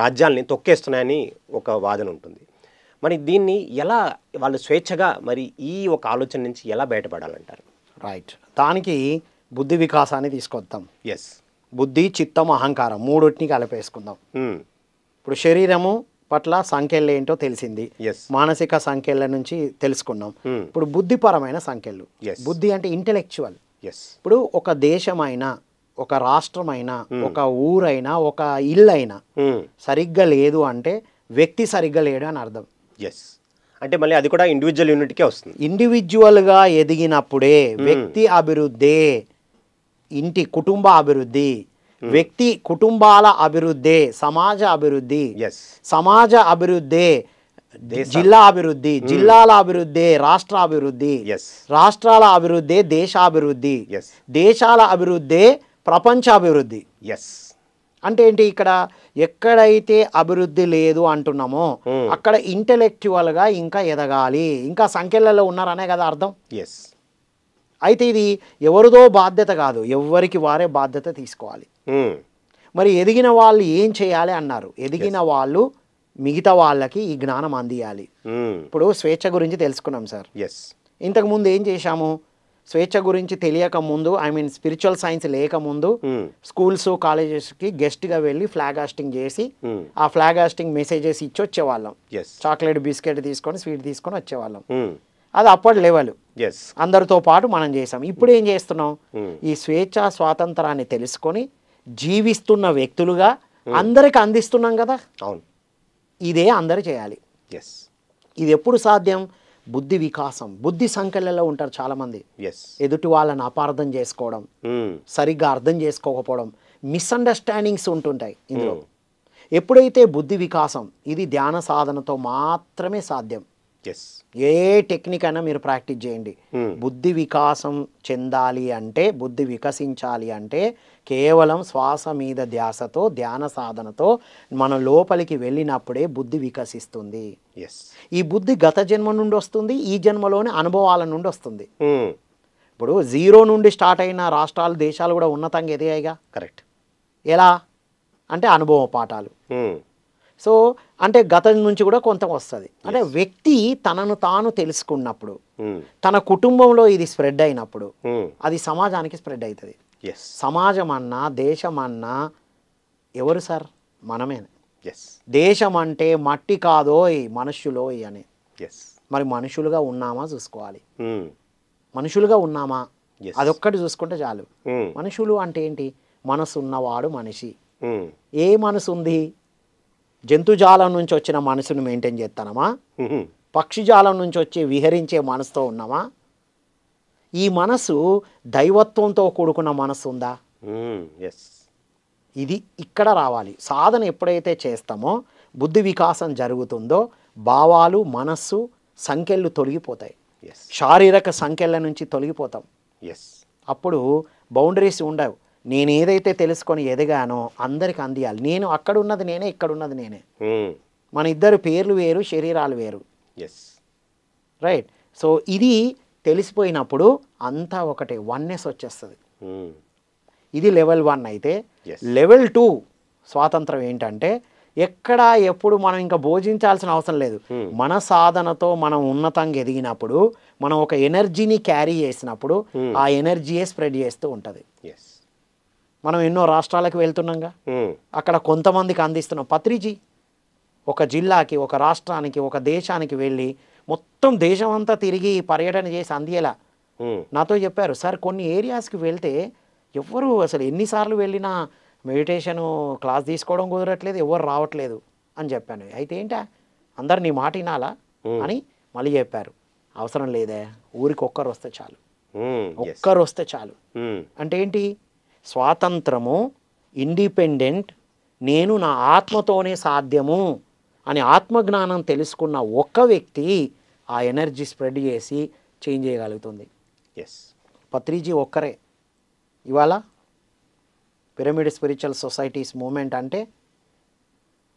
రాజ్యాల్ని తొక్కేస్తున్నాయని ఒక వాదన ఉంటుంది. మరి దీన్ని ఎలా వాళ్ళు స్వేచ్ఛగా మరి ఈ ఒక ఆలోచన నుంచి ఎలా బయటపడాలంటారు? రైట్, దానికి బుద్ధి వికాసాన్ని తీసుకొద్దాం. బుద్ధి, చిత్తం, అహంకారం మూడింటిని కలిపేసుకుందాం. ఇప్పుడు శరీరము పట్ల సంఖ్యలు ఏంటో తెలిసింది, మానసిక సంఖ్యల నుంచి తెలుసుకున్నాం. ఇప్పుడు బుద్ధిపరమైన సంఖ్యలు. బుద్ధి అంటే ఇంటెలెక్చువల్. ఇప్పుడు ఒక దేశమైనా, ఒక రాష్ట్రమైనా, ఒక ఊరైనా, ఒక ఇల్లు అయినా సరిగ్గా లేదు అంటే వ్యక్తి సరిగ్గా లేడు అని అర్థం. అంటే మళ్ళీ అది కూడా ఇండివిజువల్ యూనిట్కే వస్తుంది. ఇండివిజువల్గా ఎదిగినప్పుడే వ్యక్తి అభివృద్ధి, కుటుంబ అభివృద్ధి, వ్యక్తి కుటుంబాల అభివృద్ధి, సమాజ అభివృద్ధి, సమాజ అభివృద్ధి జిల్లా అభివృద్ధి, జిల్లాల అభివృద్ధి రాష్ట్ర అభివృద్ధి, రాష్ట్రాల అభివృద్ధి దేశాభివృద్ధి, దేశాల అభివృద్ధి ప్రపంచ అభివృద్ధి. అంటే ఏంటి? ఇక్కడ ఎక్కడైతే అభివృద్ధి లేదు అంటున్నామో అక్కడ ఇంటెలెక్చువల్గా ఇంకా ఎదగాలి, ఇంకా సంఖ్యలలో ఉన్నారనే కదా అర్థం. అయితే ఇది ఎవరిదో బాధ్యత కాదు, ఎవరికి వారే బాధ్యత తీసుకోవాలి. మరి ఎదిగిన వాళ్ళు ఏం చేయాలి అన్నారు? ఎదిగిన వాళ్ళు మిగతా వాళ్ళకి ఈ జ్ఞానం అందియాలి. ఇప్పుడు స్వేచ్ఛ గురించి తెలుసుకున్నాం సార్. ఇంతకుముందు ఏం చేశాము? స్వేచ్ఛ గురించి తెలియక ముందు, స్పిరిచువల్ సైన్స్ లేకముందు స్కూల్స్ కాలేజెస్కి గెస్ట్గా వెళ్ళి ఫ్లాగ్ హాస్టింగ్ చేసి ఆ ఫ్లాగ్ హాస్టింగ్ మెసేజెస్ ఇచ్చి వచ్చేవాళ్ళం. చాక్లెట్ బిస్కెట్ తీసుకొని స్వీట్ తీసుకొని వచ్చేవాళ్ళం. అది అప్పటి లెవెల్, అందరితో పాటు మనం చేసాం. ఇప్పుడు ఏం చేస్తున్నాం? ఈ స్వేచ్ఛ స్వాతంత్రాన్ని తెలుసుకొని జీవిస్తున్న వ్యక్తులుగా అందరికి అందిస్తున్నాం కదా. ఇదే అందరు చేయాలి. ఇది ఎప్పుడు సాధ్యం? బుద్ధి వికాసం. బుద్ధి సంఖ్యలలో ఉంటారు చాలామంది. ఎదుటి వాళ్ళని అపార్థం చేసుకోవడం, సరిగ్గా అర్థం చేసుకోకపోవడం, మిస్అండర్స్టాండింగ్స్ ఉంటుంటాయి ఇందులో. ఎప్పుడైతే బుద్ధి వికాసం, ఇది ధ్యాన సాధనతో మాత్రమే సాధ్యం. ఏ టెక్నిక్ అయినా మీరు ప్రాక్టీస్ చేయండి. బుద్ధి వికాసం చెందాలి అంటే, బుద్ధి వికసించాలి అంటే కేవలం శ్వాస మీద ధ్యాసతో, ధ్యాన సాధనతో మన లోపలికి వెళ్ళినప్పుడే బుద్ధి వికసిస్తుంది. ఈ బుద్ధి గత జన్మ నుండి వస్తుంది, ఈ జన్మలోని అనుభవాల నుండి వస్తుంది. ఇప్పుడు 0 నుండి స్టార్ట్ అయిన రాష్ట్రాలు దేశాలు కూడా ఉన్నతంగా ఎదిగాయిగా. కరెక్ట్. ఎలా అంటే అనుభవ పాఠాలు. సో అంటే గతం నుంచి కూడా కొంత వస్తుంది. అంటే వ్యక్తి తనను తాను తెలుసుకున్నప్పుడు, తన కుటుంబంలో ఇది స్ప్రెడ్ అయినప్పుడు అది సమాజానికి స్ప్రెడ్ అవుతుంది. సమాజం అన్నా దేశం అన్నా ఎవరు సార్? మనమే. దేశం అంటే మట్టి కాదోయ్ మనుష్యులోయ్ అని. మరి మనుషులుగా ఉన్నామా చూసుకోవాలి. మనుషులుగా ఉన్నామా అదొక్కటి చూసుకుంటే చాలు. మనుషులు అంటే ఏంటి? మనసు ఉన్నవాడు మనిషి. ఏ మనసు ఉంది? జంతుజాలం నుంచి వచ్చిన మనసును మెయింటైన్ చేస్తానమా? పక్షిజాలం నుంచి వచ్చి విహరించే మనసుతో ఉన్నామా? ఈ మనసు దైవత్వంతో కూడుకున్న మనసు ఉందా? ఇది ఇక్కడ రావాలి. సాధన ఎప్పుడైతే చేస్తామో బుద్ధి వికాసం జరుగుతుందో భావాలు మనస్సు సంఖ్యలు తొలగిపోతాయి. శారీరక సంఖ్యల నుంచి తొలగిపోతాం. అప్పుడు బౌండరీస్ ఉండవు. నేను ఏదైతే తెలుసుకొని ఎదిగానో అందరికి అందియాలి. నేను అక్కడ ఉన్నది నేనే, ఇక్కడ ఉన్నది నేనే. మన ఇద్దరు పేర్లు వేరు, శరీరాలు వేరు. రైట్. సో ఇది తెలిసిపోయినప్పుడు అంతా ఒకటే, వన్నెస్ వచ్చేస్తుంది. ఇది లెవెల్ 1 అయితే. లెవెల్ 2 స్వాతంత్రం ఏంటంటే ఎక్కడ ఎప్పుడు మనం ఇంకా భోజించాల్సిన అవసరం లేదు. మన సాధనతో మనం ఉన్నతంగా ఎదిగినప్పుడు, మనం ఒక ఎనర్జీని క్యారీ చేసినప్పుడు ఆ ఎనర్జీయే స్ప్రెడ్ చేస్తూ ఉంటుంది. మనం ఎన్నో రాష్ట్రాలకు వెళ్తున్నాంగా, అక్కడ కొంతమందికి అందిస్తున్నాం. పత్రిజీ ఒక జిల్లాకి, ఒక రాష్ట్రానికి, ఒక దేశానికి వెళ్ళి మొత్తం దేశం అంతా తిరిగి పర్యటన చేసి అందియేలా నాతో చెప్పారు. సార్ కొన్ని ఏరియాస్కి వెళ్తే ఎవరు అసలు ఎన్నిసార్లు వెళ్ళినా మెడిటేషను క్లాస్ తీసుకోవడం కుదరట్లేదు, ఎవరు రావట్లేదు అని చెప్పాను. అయితే ఏంటా అందరు నీ మాట వినాలా అని మళ్ళీ చెప్పారు. అవసరం లేదే, ఊరికి ఒక్కరు వస్తే చాలు, ఒక్కరు వస్తే చాలు. అంటే ఏంటి? స్వాతంత్రము, ఇండిపెండెంట్, నేను నా ఆత్మతోనే సాధ్యము అని ఆత్మజ్ఞానం తెలుసుకున్న ఒక్క వ్యక్తి ఆ ఎనర్జీ స్ప్రెడ్ చేసి చేంజ్ చేయగలుగుతుంది. పత్రిజీ ఒక్కరే. ఇవాళ పిరమిడ్ స్పిరిచువల్ సొసైటీస్ మూమెంట్ అంటే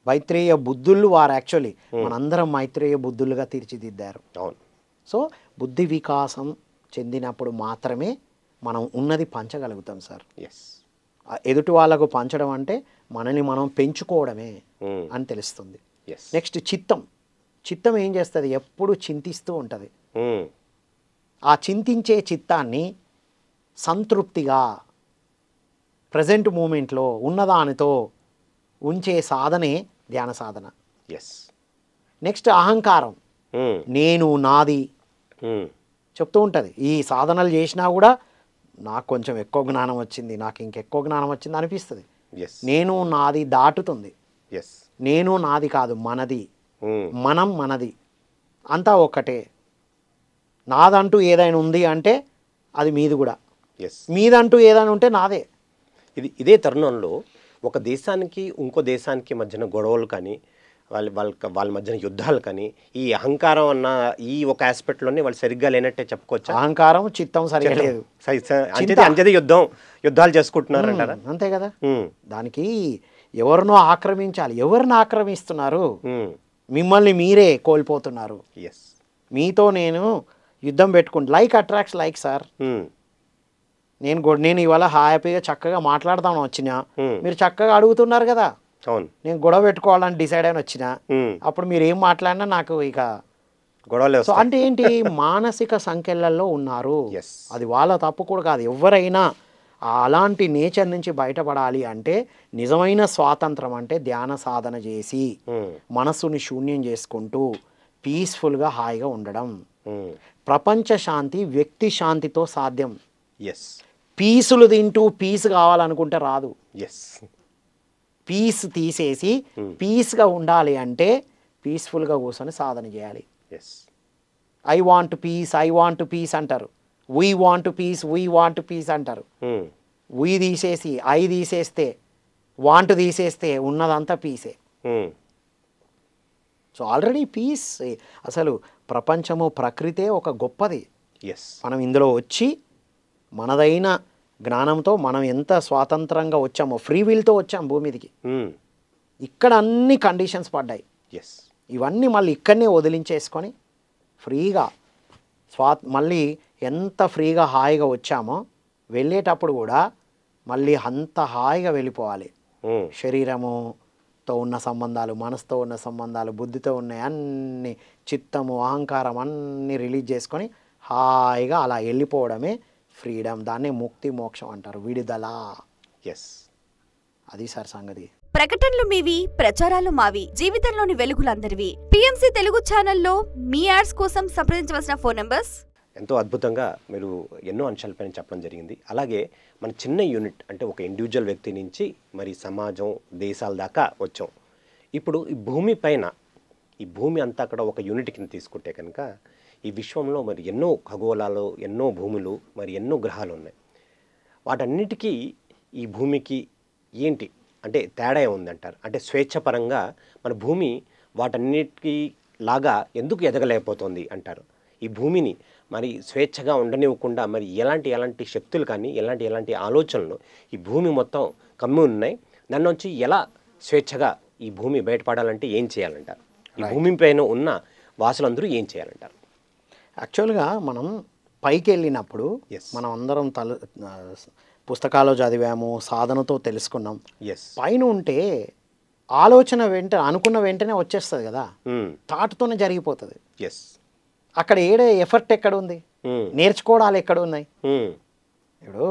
మైత్రేయ బుద్ధులు వారు. యాక్చువల్లీ మనందరం మైత్రేయ బుద్ధులుగా తీర్చిదిద్దారు. సో బుద్ధి వికాసం చెందినప్పుడు మాత్రమే మనం ఉన్నది పంచగలుగుతాం సార్. ఎదుటి వాళ్ళకు పంచడం అంటే మనని మనం పెంచుకోవడమే అని తెలుస్తుంది. నెక్స్ట్ చిత్తం. చిత్తం ఏం చేస్తుంది? ఎప్పుడు చింతిస్తూ ఉంటుంది. ఆ చింతించే చిత్తాన్ని సంతృప్తిగా ప్రజెంట్ మూమెంట్లో ఉన్నదానితో ఉంచే సాధనే ధ్యాన సాధన. నెక్స్ట్ అహంకారం, నేను నాది చెప్తూ ఉంటుంది. ఈ సాధనలు చేసినా కూడా నాకు కొంచెం ఎక్కువ జ్ఞానం వచ్చింది, నాకు ఇంకెక్కువ జ్ఞానం వచ్చింది అనిపిస్తుంది. నేను నాది దాటుతుంది. నేను నాది కాదు, మనది, మనం మనది, అంతా ఒక్కటే. నాదంటూ ఏదైనా ఉంది అంటే అది మీది కూడా, మీదంటూ ఏదైనా ఉంటే నాదే. ఇదే తరుణంలో ఒక దేశానికి ఇంకో దేశానికి మధ్యన గొడవలు కానీ వాళ్ళ మధ్యన యుద్ధాలు కానీ ఈ అహంకారం అన్న ఈ ఒక ఆస్పెక్ట్లోనే వాళ్ళు సరిగ్గా లేనట్టే చెప్పుకోవచ్చు. అహంకారం చిత్తం సరిగ్గా లేదు, అంతే యుద్ధాలు చేసుకుంటున్నారు అంటారా? అంతే కదా. దానికి ఎవరినో ఆక్రమించాలి. ఎవరిని ఆక్రమిస్తున్నారు? మిమ్మల్ని మీరే కోల్పోతున్నారు. మీతో నేను యుద్ధం పెట్టుకుంటా. Like attracts like sir. నేను ఇవాళ హ్యాపీగా చక్కగా మాట్లాడదామని వచ్చినా మీరు చక్కగా అడుగుతున్నారు కదా. నేను గొడవ పెట్టుకోవాలని డిసైడ్ అయిన వచ్చిన అప్పుడు మీరు ఏం మాట్లాడినా నాకు ఇక గొడవలు. సో అంటే ఏంటి? మానసిక సంఖ్యలలో ఉన్నారు. అది వాళ్ళ తప్పు కూడా కాదు. ఎవరైనా అలాంటి నేచర్ నుంచి బయటపడాలి అంటే నిజమైన స్వాతంత్రం అంటే ధ్యాన సాధన చేసి మనస్సుని శూన్యం చేసుకుంటూ పీస్ఫుల్గా హాయిగా ఉండడం. ప్రపంచ శాంతి వ్యక్తి శాంతితో సాధ్యం. పీసులు తింటూ పీస్ కావాలనుకుంటే రాదు. పీస్ తీసేసి పీస్గా ఉండాలి అంటే పీస్ఫుల్గా కూర్చొని సాధన చేయాలి. ఐ వాంట్ పీస్ అంటారు. వీ వాంట్ పీస్ అంటారు. వీ తీసేసి ఐ తీసేస్తే వాంట్ తీసేస్తే ఉన్నదంతా పీసే. So already peace. అసలు ప్రపంచము ప్రకృతే ఒక గొప్పది. మనం ఇందులో వచ్చి మనదైన జ్ఞానంతో మనం ఎంత స్వాతంత్రంగా వచ్చామో, ఫ్రీ విల్తో వచ్చాం భూమి మీదకి. ఇక్కడ అన్ని కండిషన్స్ పడ్డాయి. ఇవన్నీ మళ్ళీ ఇక్కడనే వదిలించేసుకొని ఫ్రీగా మళ్ళీ ఎంత ఫ్రీగా హాయిగా వచ్చామో వెళ్ళేటప్పుడు కూడా మళ్ళీ అంత హాయిగా వెళ్ళిపోవాలి. శరీరముతో ఉన్న సంబంధాలు, మనసుతో ఉన్న సంబంధాలు, బుద్ధితో ఉన్న అన్ని, చిత్తము, అహంకారం అన్నీ రిలీజ్ చేసుకొని హాయిగా అలా వెళ్ళిపోవడమే ఫ్రీడమ్. దాన్నే ముక్తి మోక్షం అంటారు, విడుదల. ఎస్, అది సార్ సంగతి. ప్రకటనలు మీవి, ప్రచారాలు మావి, జీవితంలోని వెలుగులందరివి. పిఎంసి తెలుగు ఛానల్లో మీ యాడ్స్ కోసం సంప్రదించవలసిన ఫోన్ నంబర్స్. ఎంతో అద్భుతంగా మీరు ఎన్నో అంశాలపైన చెప్పడం జరిగింది. అలాగే మన చిన్న యూనిట్ అంటే ఒక ఇండివిజువల్ వ్యక్తి నుంచి మరి సమాజం, దేశాల దాకా వచ్చాం. ఇప్పుడు ఈ భూమి పైన, ఈ భూమి అంతా కూడా ఒక యూనిట్ కింద తీసుకుంటే కనుక ఈ విశ్వంలో మరి ఎన్నో ఖగోళాలు, ఎన్నో భూములు, మరి ఎన్నో గ్రహాలు ఉన్నాయి. వాటన్నిటికీ ఈ భూమికి ఏంటి అంటే తేడా ఏముందంటారు? అంటే స్వేచ్ఛపరంగా మన భూమి వాటన్నిటికీ లాగా ఎందుకు ఎదగలేకపోతుంది అంటారు? ఈ భూమిని మరి స్వేచ్ఛగా ఉండనివ్వకుండా మరి ఎలాంటి శక్తులు కానీ ఎలాంటి ఆలోచనలు ఈ భూమి మొత్తం కమ్మి ఉన్నాయి. దాని నుంచి ఎలా స్వేచ్ఛగా ఈ భూమి బయటపడాలంటే ఏం చేయాలంటారు? ఈ భూమి పైన ఉన్న వాసులందరూ ఏం చేయాలంటారు? యాక్చువల్గా మనం పైకి వెళ్ళినప్పుడు మనం అందరం పుస్తకాలు చదివాము, సాధనతో తెలుసుకున్నాం. పైన ఉంటే ఆలోచన అనుకున్న వెంటనే వచ్చేస్తుంది కదా, థాట్తోనే జరిగిపోతుంది. అక్కడ ఎఫర్ట్ ఎక్కడ ఉంది, నేర్చుకోవడాలు ఎక్కడ ఉన్నాయి? ఇప్పుడు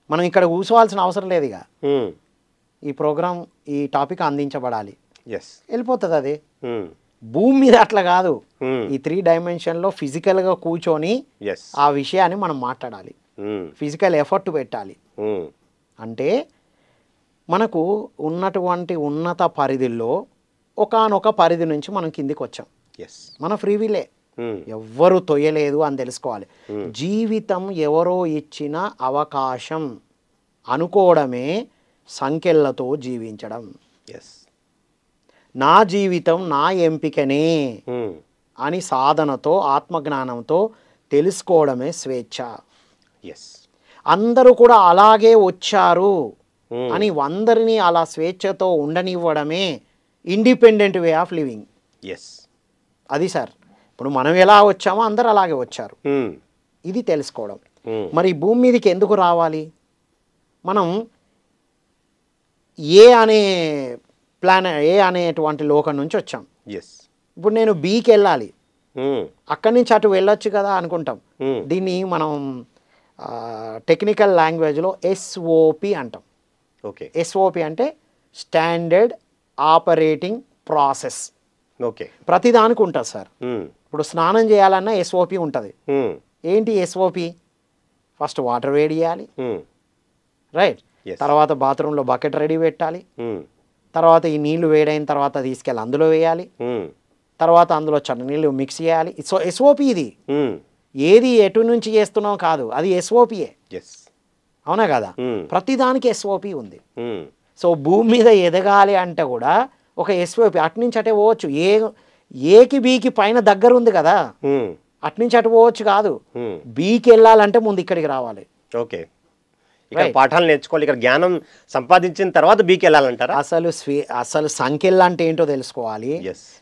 మనం ఇక్కడ కూర్చోవాల్సిన అవసరం లేదు. ఇక ఈ ప్రోగ్రామ్, ఈ టాపిక్ అందించబడాలి, వెళ్ళిపోతుంది. అది భూమి మీద అట్లా కాదు. ఈ 3 డైమెన్షన్లో ఫిజికల్గా కూర్చొని ఆ విషయాన్ని మనం మాట్లాడాలి, ఫిజికల్ ఎఫర్ట్ పెట్టాలి. అంటే మనకు ఉన్నటువంటి ఉన్నత పరిధిలో ఒకానొక పరిధి నుంచి మనం కిందికి వచ్చాం. మన ఫ్రీవిలే, ఎవ్వరు తొయ్యలేదు అని తెలుసుకోవాలి. జీవితం ఎవరో ఇచ్చిన అవకాశం అనుకోవడమే సంఖ్యలతో జీవించడం. నా జీవితం నా ఎంపికనే అని సాధనతో, ఆత్మజ్ఞానంతో తెలుసుకోవడమే స్వేచ్ఛ. అందరూ కూడా అలాగే వచ్చారు అని అందరినీ అలా స్వేచ్ఛతో ఉండనివ్వడమే ఇండిపెండెంట్ వే ఆఫ్ లివింగ్. అది సార్, ఇప్పుడు మనం ఎలా వచ్చామో అందరూ అలాగే వచ్చారు, ఇది తెలుసుకోవడం. మరి భూమి మీదకి ఎందుకు రావాలి? మనం ఏ అనేటువంటి లోకం నుంచి వచ్చాం. ఇప్పుడు నేను బీకి వెళ్ళాలి, అక్కడి నుంచి అటు వెళ్ళొచ్చు కదా అనుకుంటాం. దీన్ని మనం టెక్నికల్ లాంగ్వేజ్లో ఎస్ఓపి అంటాం. ఎస్ఓపి అంటే స్టాండర్డ్ ఆపరేటింగ్ ప్రాసెస్. ప్రతిదానికి ఉంటుంది సార్. ఇప్పుడు స్నానం చేయాలన్నా ఎస్ఓపి ఉంటుంది. ఏంటి ఎస్ఓపి? ఫస్ట్ వాటర్ వేడి చేయాలి, రైట్? తర్వాత బాత్రూంలో బకెట్ రెడీ పెట్టాలి, తర్వాత ఈ నీళ్లు వేడైన తర్వాత తీసుకెళ్ళి అందులో వేయాలి, తర్వాత అందులో చన్నీళ్ళు మిక్స్ చేయాలి. సో ఎస్ఓపి ఇది. ఏది ఎటు నుంచి చేస్తున్నావు కాదు, అది ఎస్ఓపియే. అవునా కదా? ప్రతిదానికి ఎస్ఓపి ఉంది. సో భూమి మీద ఎదగాలి అంటే కూడా ఒక ఎస్ఓపి. అటునుంచి అటే పోవచ్చు. ఏకి బీకి పైన దగ్గర ఉంది కదా, అటునుంచి అటు పోవచ్చు కాదు. బీకి వెళ్ళాలంటే ముందు ఇక్కడికి రావాలి. ఓకే, ఇక్కడ పాఠాలు నేర్చుకోవాలి, ఇక్కడ జ్ఞానం సంపాదించిన తర్వాత బీకి వెళ్ళాలంటారా? అసలు సంఖ్యలు అంటే ఏంటో తెలుసుకోవాలి,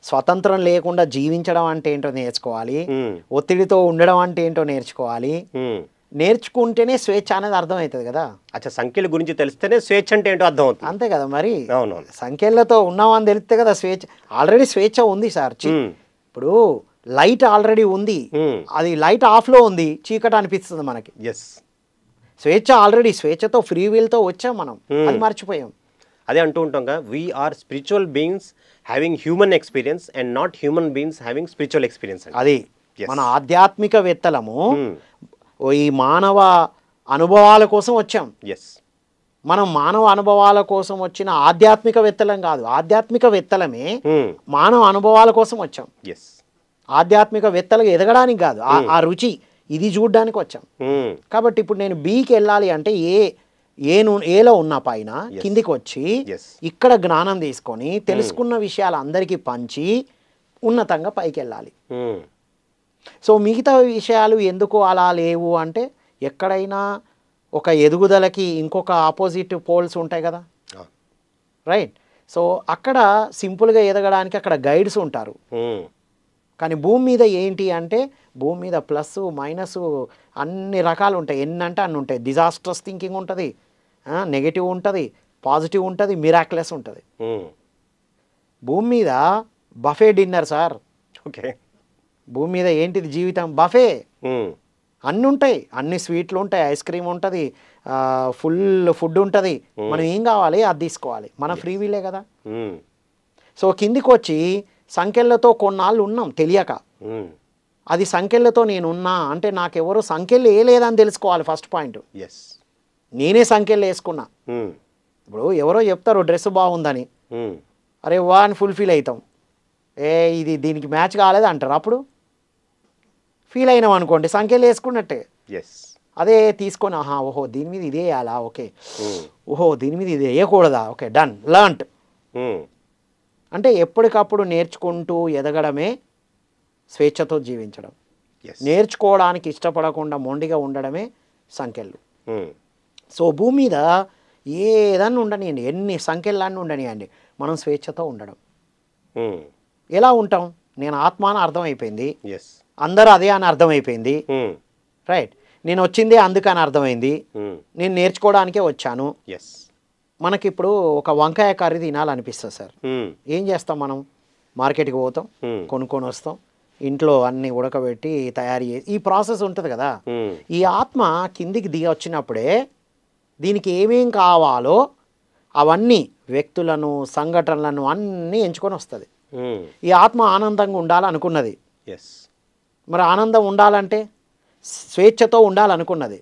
స్వతంత్రం లేకుండా జీవించడం అంటే ఏంటో నేర్చుకోవాలి, ఒత్తిడితో ఉండడం అంటే ఏంటో నేర్చుకోవాలి. నేర్చుకుంటేనే స్వేచ్ఛ అనేది అర్థమవుతుంది కదా. అచ్చా, సంఖ్యల గురించి తెలిస్తేనే స్వేచ్ఛ అంటే ఏంటో అర్థం అవుతుంది. అంతే కదా మరి. అవునవును, సంఖ్యలతో ఉన్నామని తెలిస్తే కదా స్వేచ్ఛ. ఆల్రెడీ స్వేచ్ఛ ఉంది సార్. ఇప్పుడు లైట్ ఆల్రెడీ ఉంది, అది లైట్ ఆఫ్లో ఉంది, చీకటి అనిపిస్తుంది మనకి. స్వేచ్ఛ ఆల్రెడీ, స్వేచ్ఛతో ఫ్రీ విల్తో వచ్చాం మనం, అది మర్చిపోయాం. అదే అంటూ ఉంటాం కదా, we are spiritual beings having human experience and not human beings having spiritual experience. అది మన ఆధ్యాత్మికవేత్తలము ఈ మానవ అనుభవాల కోసం వచ్చాం. మనం మానవ అనుభవాల కోసం వచ్చిన ఆధ్యాత్మికవేత్తలం కాదు, ఆధ్యాత్మికవేత్తలమే మానవ అనుభవాల కోసం వచ్చాం. ఆధ్యాత్మికవేత్తలుగా ఎదగడానికి కాదు, ఆ రుచి ఇది చూడడానికి వచ్చాం. కాబట్టి ఇప్పుడు నేను బీకి వెళ్ళాలి అంటే ఏలో ఉన్న పైన కిందికి వచ్చి ఇక్కడ జ్ఞానం తీసుకొని తెలుసుకున్న విషయాలు అందరికీ పంచి ఉన్నతంగా పైకి వెళ్ళాలి. సో మిగతా విషయాలు ఎందుకు అలా లేవు అంటే, ఎక్కడైనా ఒక ఎదుగుదలకి ఇంకొక ఆపోజిట్ పోల్స్ ఉంటాయి కదా, రైట్? సో అక్కడ సింపుల్గా ఎదగడానికి అక్కడ గైడ్స్ ఉంటారు. కానీ భూమి మీద ఏంటి అంటే భూమి మీద ప్లస్ మైనస్ అన్ని రకాలు ఉంటాయి, ఎన్ని అంటే అన్ని ఉంటాయి. డిజాస్ట్రస్ థింకింగ్ ఉంటుంది, నెగటివ్ ఉంటుంది, పాజిటివ్ ఉంటుంది, మిరాక్యులస్ ఉంటుంది. భూమి మీద బఫే డిన్నర్ సార్. ఓకే. భూమి మీద ఏంటిది జీవితం? బఫే. అన్నీ ఉంటాయి, అన్ని స్వీట్లు ఉంటాయి, ఐస్ క్రీమ్ ఉంటుంది, ఫుల్ ఫుడ్ ఉంటుంది. మనం ఏం కావాలి అది తీసుకోవాలి, మన ఫ్రీ వీలే కదా. సో కిందికి వచ్చి సంఖ్యలతో కొన్నాళ్ళు ఉన్నాం తెలియక. అది సంఖ్యలతో నేను ఉన్నా అంటే నాకెవరో సంఖ్యలు వేయలేదని తెలుసుకోవాలి ఫస్ట్ పాయింట్. నేనే సంఖ్యలు వేసుకున్నా. ఇప్పుడు ఎవరో చెప్తారు డ్రెస్ బాగుందని, అరే వా అని ఫుల్ఫిల్ అవుతాం, ఇది దీనికి మ్యాచ్ కాలేదు అంటారు. అప్పుడు ఫీల్ అయినాం అనుకోండి, సంఖ్యలు వేసుకున్నట్టే. అదే తీసుకొని ఓహో దీని మీద ఇదే వేయాలా, ఓకే, ఓహో దీని మీద ఇది వేయకూడదా, ఓకే డన్, లర్న్ట్. అంటే ఎప్పటికప్పుడు నేర్చుకుంటూ ఎదగడమే స్వేచ్ఛతో జీవించడం. నేర్చుకోవడానికి ఇష్టపడకుండా మొండిగా ఉండడమే సంఖ్యలు. సో భూమి మీద ఏదన్నా ఉండనియండి, ఎన్ని సంఖ్యలన్నీ ఉండనియండి, మనం స్వేచ్ఛతో ఉండడం. ఎలా ఉంటాం? నేను ఆత్మ అని అర్థమైపోయింది, అందరూ అదే అని అర్థమైపోయింది, రైట్. నేను వచ్చిందే అందుకని అర్థమైంది, నేను నేర్చుకోవడానికే వచ్చాను. మనకిప్పుడు ఒక వంకాయ కర్రీ తినాలనిపిస్తుంది సార్. ఏం చేస్తాం మనం? మార్కెట్కి పోతాం, కొనుక్కొని వస్తాం, ఇంట్లో అన్ని ఉడకబెట్టి తయారు చేసి ఈ ప్రాసెస్ ఉంటుంది కదా. ఈ ఆత్మ కిందికి దిగి వచ్చినప్పుడే దీనికి ఏమేం కావాలో అవన్నీ వ్యక్తులను సంఘటనలను అన్నీ ఎంచుకొని వస్తుంది. ఈ ఆత్మ ఆనందంగా ఉండాలనుకున్నది. మరి ఆనందం ఉండాలంటే స్వేచ్ఛతో ఉండాలనుకున్నది.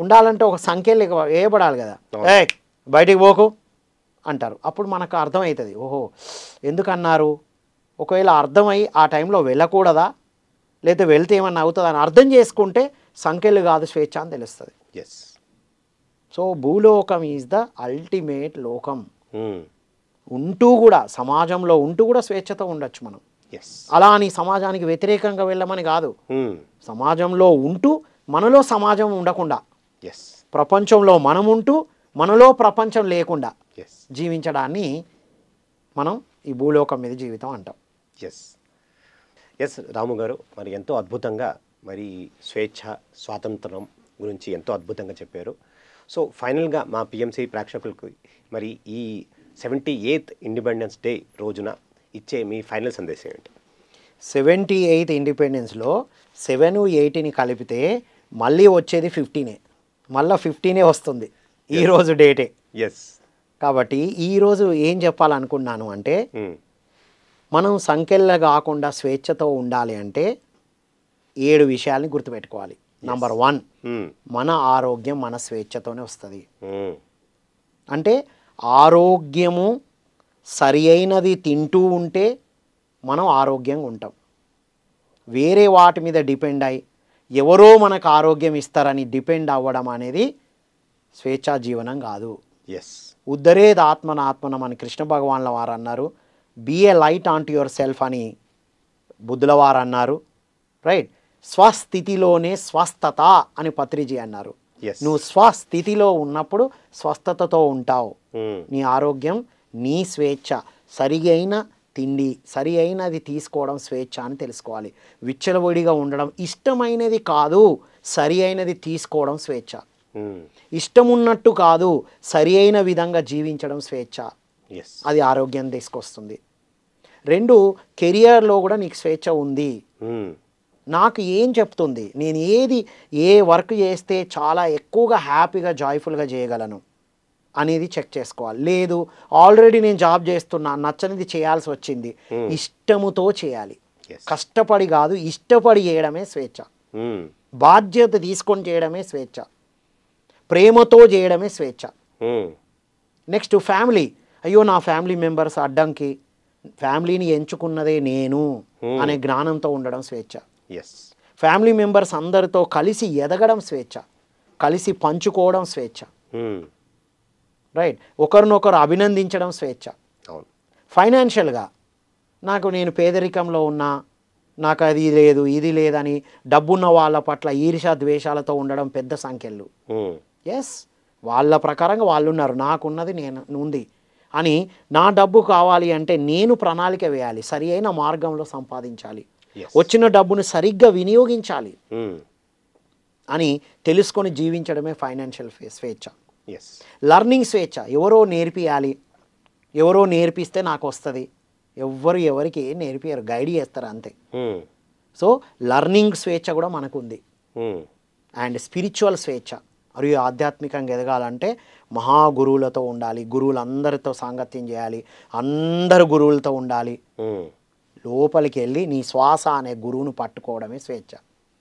ఉండాలంటే ఒక సంఖ్యలు వేయబడాలి కదా. బయటికి పోకు అంటారు. అప్పుడు మనకు అర్థమవుతుంది, ఓహో ఎందుకన్నారు. ఒకవేళ అర్థమై ఆ టైంలో వెళ్ళకూడదా, లేదా వెళ్తే ఏమన్నా అవుతుందా అని అర్థం చేసుకుంటే సంఖ్యలు కాదు స్వేచ్ఛ అని తెలుస్తుంది. సో భూలోకం ఈజ్ ద అల్టిమేట్ లోకం. ఉంటూ కూడా సమాజంలో ఉంటూ కూడా స్వేచ్ఛతో ఉండొచ్చు మనం. అలా అని సమాజానికి వ్యతిరేకంగా వెళ్ళమని కాదు. సమాజంలో ఉంటూ మనలో సమాజం ఉండకుండా, ప్రపంచంలో మనం ఉంటూ మనలో ప్రపంచం లేకుండా జీవించడాన్ని మనం ఈ భూలోకం మీద జీవితం అంటాం. ఎస్ రాము గారు, మరి ఎంతో అద్భుతంగా మరి స్వేచ్ఛ స్వాతంత్రం గురించి ఎంతో అద్భుతంగా చెప్పారు. సో ఫైనల్గా మా పిఎంసి ప్రేక్షకులకు మరి ఈ 78th ఇండిపెండెన్స్ డే రోజున ఇచ్చే మీ ఫైనల్ సందేశం ఏంటి? 78th ఇండిపెండెన్స్లో 7, 8ని కలిపితే మళ్ళీ వచ్చేది 15. మళ్ళీ 15 వస్తుంది ఈరోజు డేటే. కాబట్టి ఈరోజు ఏం చెప్పాలనుకున్నాను అంటే, మనం సంఖ్యల్లో కాకుండా స్వేచ్ఛతో ఉండాలి అంటే 7 విషయాల్ని గుర్తుపెట్టుకోవాలి. నంబర్ 1, మన ఆరోగ్యం మన స్వేచ్ఛతోనే వస్తుంది. అంటే ఆరోగ్యము సరి అయినది తింటూ ఉంటే మనం ఆరోగ్యంగా ఉంటాం. వేరే వాటి మీద డిపెండ్ అయ్యి ఎవరో మనకు ఆరోగ్యం ఇస్తారని డిపెండ్ అవ్వడం అనేది స్వేచ్ఛా జీవనం కాదు. ఉద్ధరేద్ ఆత్మనాత్మనం అని కృష్ణ భగవాన్ల వారు అన్నారు. Be a light unto yourself అని బుద్ధుల వారు అన్నారు, రైట్. స్వస్థితిలోనే స్వస్థత అని పత్రిజీ అన్నారు. నువ్వు స్వస్థితిలో ఉన్నప్పుడు స్వస్థతతో ఉంటావు. నీ ఆరోగ్యం, నీ స్వేచ్ఛ, సరి అయిన తిండి, సరి అయినది తీసుకోవడం స్వేచ్ఛ అని తెలుసుకోవాలి. విచ్చలవిడిగా ఉండడం, ఇష్టమైనది కాదు సరి అయినది తీసుకోవడం స్వేచ్ఛ. ఇష్టం ఉన్నట్టు కాదు సరి అయిన విధంగా జీవించడం స్వేచ్ఛ. అది ఆరోగ్యం తీసుకొస్తుంది. 2, కెరియర్లో కూడా నీకు స్వేచ్ఛ ఉంది. నాకు ఏం చెప్తుంది, నేను ఏ వర్క్ చేస్తే చాలా ఎక్కువగా హ్యాపీగా జాయ్ఫుల్గా చేయగలను అనేది చెక్ చేసుకోవాలి. లేదు ఆల్రెడీ నేను జాబ్ చేస్తున్నా, నచ్చనిది చేయాల్సి వచ్చింది, ఇష్టముతో చేయాలి. కష్టపడి కాదు, ఇష్టపడి చేయడమే స్వేచ్ఛ. బాధ్యత తీసుకొని చేయడమే స్వేచ్ఛ. ప్రేమతో చేయడమే స్వేచ్ఛ. Next family. అయ్యో నా ఫ్యామిలీ మెంబర్స్ అడ్డంకి, ఫ్యామిలీని ఎంచుకున్నదే నేను అనే జ్ఞానంతో ఉండడం స్వేచ్ఛ. ఫ్యామిలీ మెంబర్స్ అందరితో కలిసి ఎదగడం స్వేచ్ఛ. కలిసి పంచుకోవడం స్వేచ్ఛ, రైట్. ఒకరినొకరు అభినందించడం స్వేచ్ఛ. ఫైనాన్షియల్గా నేను పేదరికంలో ఉన్నా, నాకు అది లేదు ఇది లేదని డబ్బున్న వాళ్ళ పట్ల ఈర్ష్య ద్వేషాలతో ఉండడం పెద్ద సంఖ్యలు. వాళ్ళ ప్రకారంగా వాళ్ళు ఉన్నారు, నాకున్నది ఉంది అని. నా డబ్బు కావాలి అంటే నేను ప్రణాళిక వేయాలి, సరి అయిన మార్గంలో సంపాదించాలి. Yes. వచ్చిన డబ్బును సరిగ్గా వినియోగించాలి Hmm. అని తెలుసుకొని జీవించడమే ఫైనాన్షియల్ స్వేచ్ఛ. Yes. లర్నింగ్ స్వేచ్ఛ, ఎవరో నేర్పియాలి, ఎవరో నేర్పిస్తే నాకు వస్తుంది, ఎవరికి ఏం నేర్పియారు, గైడ్ చేస్తారు అంతే. Hmm. సో లర్నింగ్ స్వేచ్ఛ కూడా మనకు ఉంది. Hmm. అండ్ స్పిరిచువల్ స్వేచ్ఛ, మరియు ఆధ్యాత్మికంగా ఎదగాలంటే మహాగురువులతో ఉండాలి, గురువులందరితో సాంగత్యం చేయాలి, అందరు గురువులతో ఉండాలి. Hmm. లోపలికి వెళ్ళి నీ శ్వాస అనే గురువును పట్టుకోవడమే స్వేచ్ఛ.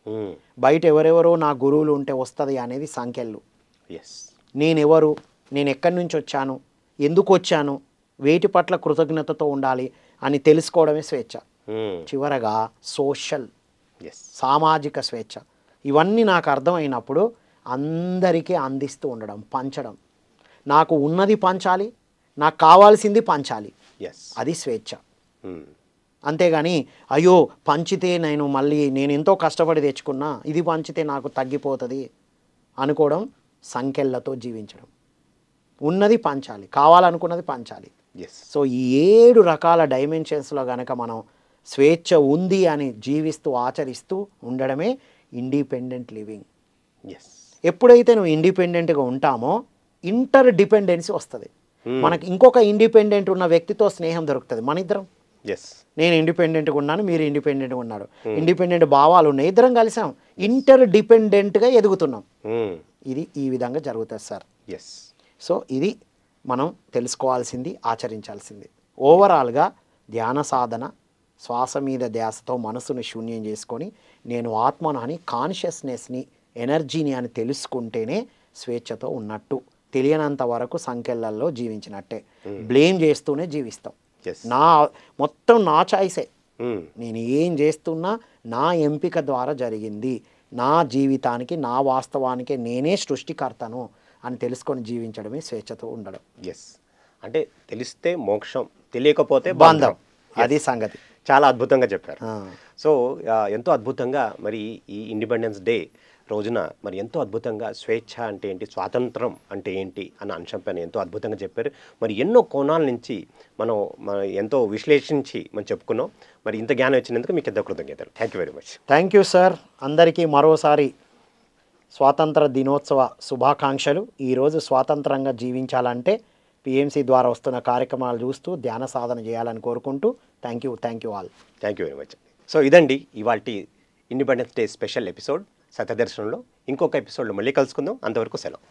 Hmm. బయట ఎవరెవరో నా గురువులు ఉంటే వస్తుంది అనేది సంఖ్యలు. Yes. నేనెవరు, నేను ఎక్కడి నుంచి వచ్చాను, ఎందుకు వచ్చాను, వేటి పట్ల కృతజ్ఞతతో ఉండాలి అని తెలుసుకోవడమే స్వేచ్ఛ. Hmm. చివరగా సోషల్, Yes. సామాజిక స్వేచ్ఛ. ఇవన్నీ నాకు అర్థమైనప్పుడు అందరికీ అందిస్తూ ఉండడం, పంచడం. నాకు ఉన్నది పంచాలి, నాకు కావాల్సింది పంచాలి, Yes. అది స్వేచ్ఛ. Hmm. అంతేగాని అయ్యో పంచితే నేను ఎంతో కష్టపడి తెచ్చుకున్నా, ఇది పంచితే నాకు తగ్గిపోతుంది అనుకోవడం సంఖ్యలతో జీవించడం. ఉన్నది పంచాలి, కావాలనుకున్నది పంచాలి. Yes. సో ఈ 7 రకాల డైమెన్షన్స్లో కనుక మనం స్వేచ్ఛ ఉంది అని జీవిస్తూ ఆచరిస్తూ ఉండడమే ఇండిపెండెంట్ లివింగ్. Yes. ఎప్పుడైతే నువ్వు ఇండిపెండెంట్గా ఉంటామో ఇంటర్ డిపెండెన్సీ వస్తుంది. మనకి ఇంకొక ఇండిపెండెంట్ ఉన్న వ్యక్తితో స్నేహం దొరుకుతుంది. మన ఇద్దరం, Yes. నేను ఇండిపెండెంట్గా ఉన్నాను, మీరు ఇండిపెండెంట్గా ఉన్నారు, ఇండిపెండెంట్ భావాలు ఉన్నాయి, ఇద్దరం కలిసాం, ఇంటర్ డిపెండెంట్గా ఎదుగుతున్నాం. Hmm. ఇది ఈ విధంగా జరుగుతుంది సార్. Yes. సో ఇది మనం తెలుసుకోవాల్సింది, ఆచరించాల్సింది. ఓవరాల్గా ధ్యాన సాధన, శ్వాస మీద ధ్యాసతో మనసును శూన్యం చేసుకొని నేను ఆత్మను అని కాన్షియస్నెస్ని, ఎనర్జీని అని తెలుసుకుంటేనే స్వేచ్ఛతో ఉన్నట్టు. తెలియనంత వరకు సంఖ్యలలో జీవించినట్టే, బ్లేమ్ చేస్తూనే జీవిస్తాం. Yes. మొత్తం నా చాయిసే, Hmm. నేను ఏం చేస్తున్నా నా ఎంపిక ద్వారా జరిగింది, నా జీవితానికి, నా వాస్తవానికి నేనే సృష్టికర్తను అని తెలుసుకొని జీవించడమే స్వేచ్ఛతో ఉండడం. Yes. అంటే తెలిస్తే మోక్షం, తెలియకపోతే బంధం, అది సంగతి. చాలా అద్భుతంగా చెప్పారు. ఆ. సో ఎంతో అద్భుతంగా మరి ఈ ఇండిపెండెన్స్ డే రోజున మరి ఎంతో అద్భుతంగా స్వేచ్ఛ అంటే ఏంటి, స్వాతంత్రం అంటే ఏంటి అన్న అంశం పైన ఎంతో అద్భుతంగా చెప్పారు. మరి ఎన్నో కోణాల నుంచి మనం ఎంతో విశ్లేషించి మనం చెప్పుకున్నాం. మరి ఇంత జ్ఞానం ఇచ్చినందుకు మీకు ఎంతో కృతజ్ఞతలు. Thank you very much. Thank you sir. అందరికీ మరోసారి స్వాతంత్ర దినోత్సవ శుభాకాంక్షలు. ఈరోజు స్వాతంత్రంగా జీవించాలంటే పిఎంసి ద్వారా వస్తున్న కార్యక్రమాలు చూస్తూ ధ్యాన సాధన చేయాలని కోరుకుంటూ thank you all. Thank you very much. So ఇదండి ఇవాల్టి ఇండిపెండెన్స్ డే స్పెషల్ ఎపిసోడ్ సత్యదర్శనంలో. ఇంకొక ఎపిసోడ్లో మళ్ళీ కలుసుకుందాం. అంతవరకు సెలవు.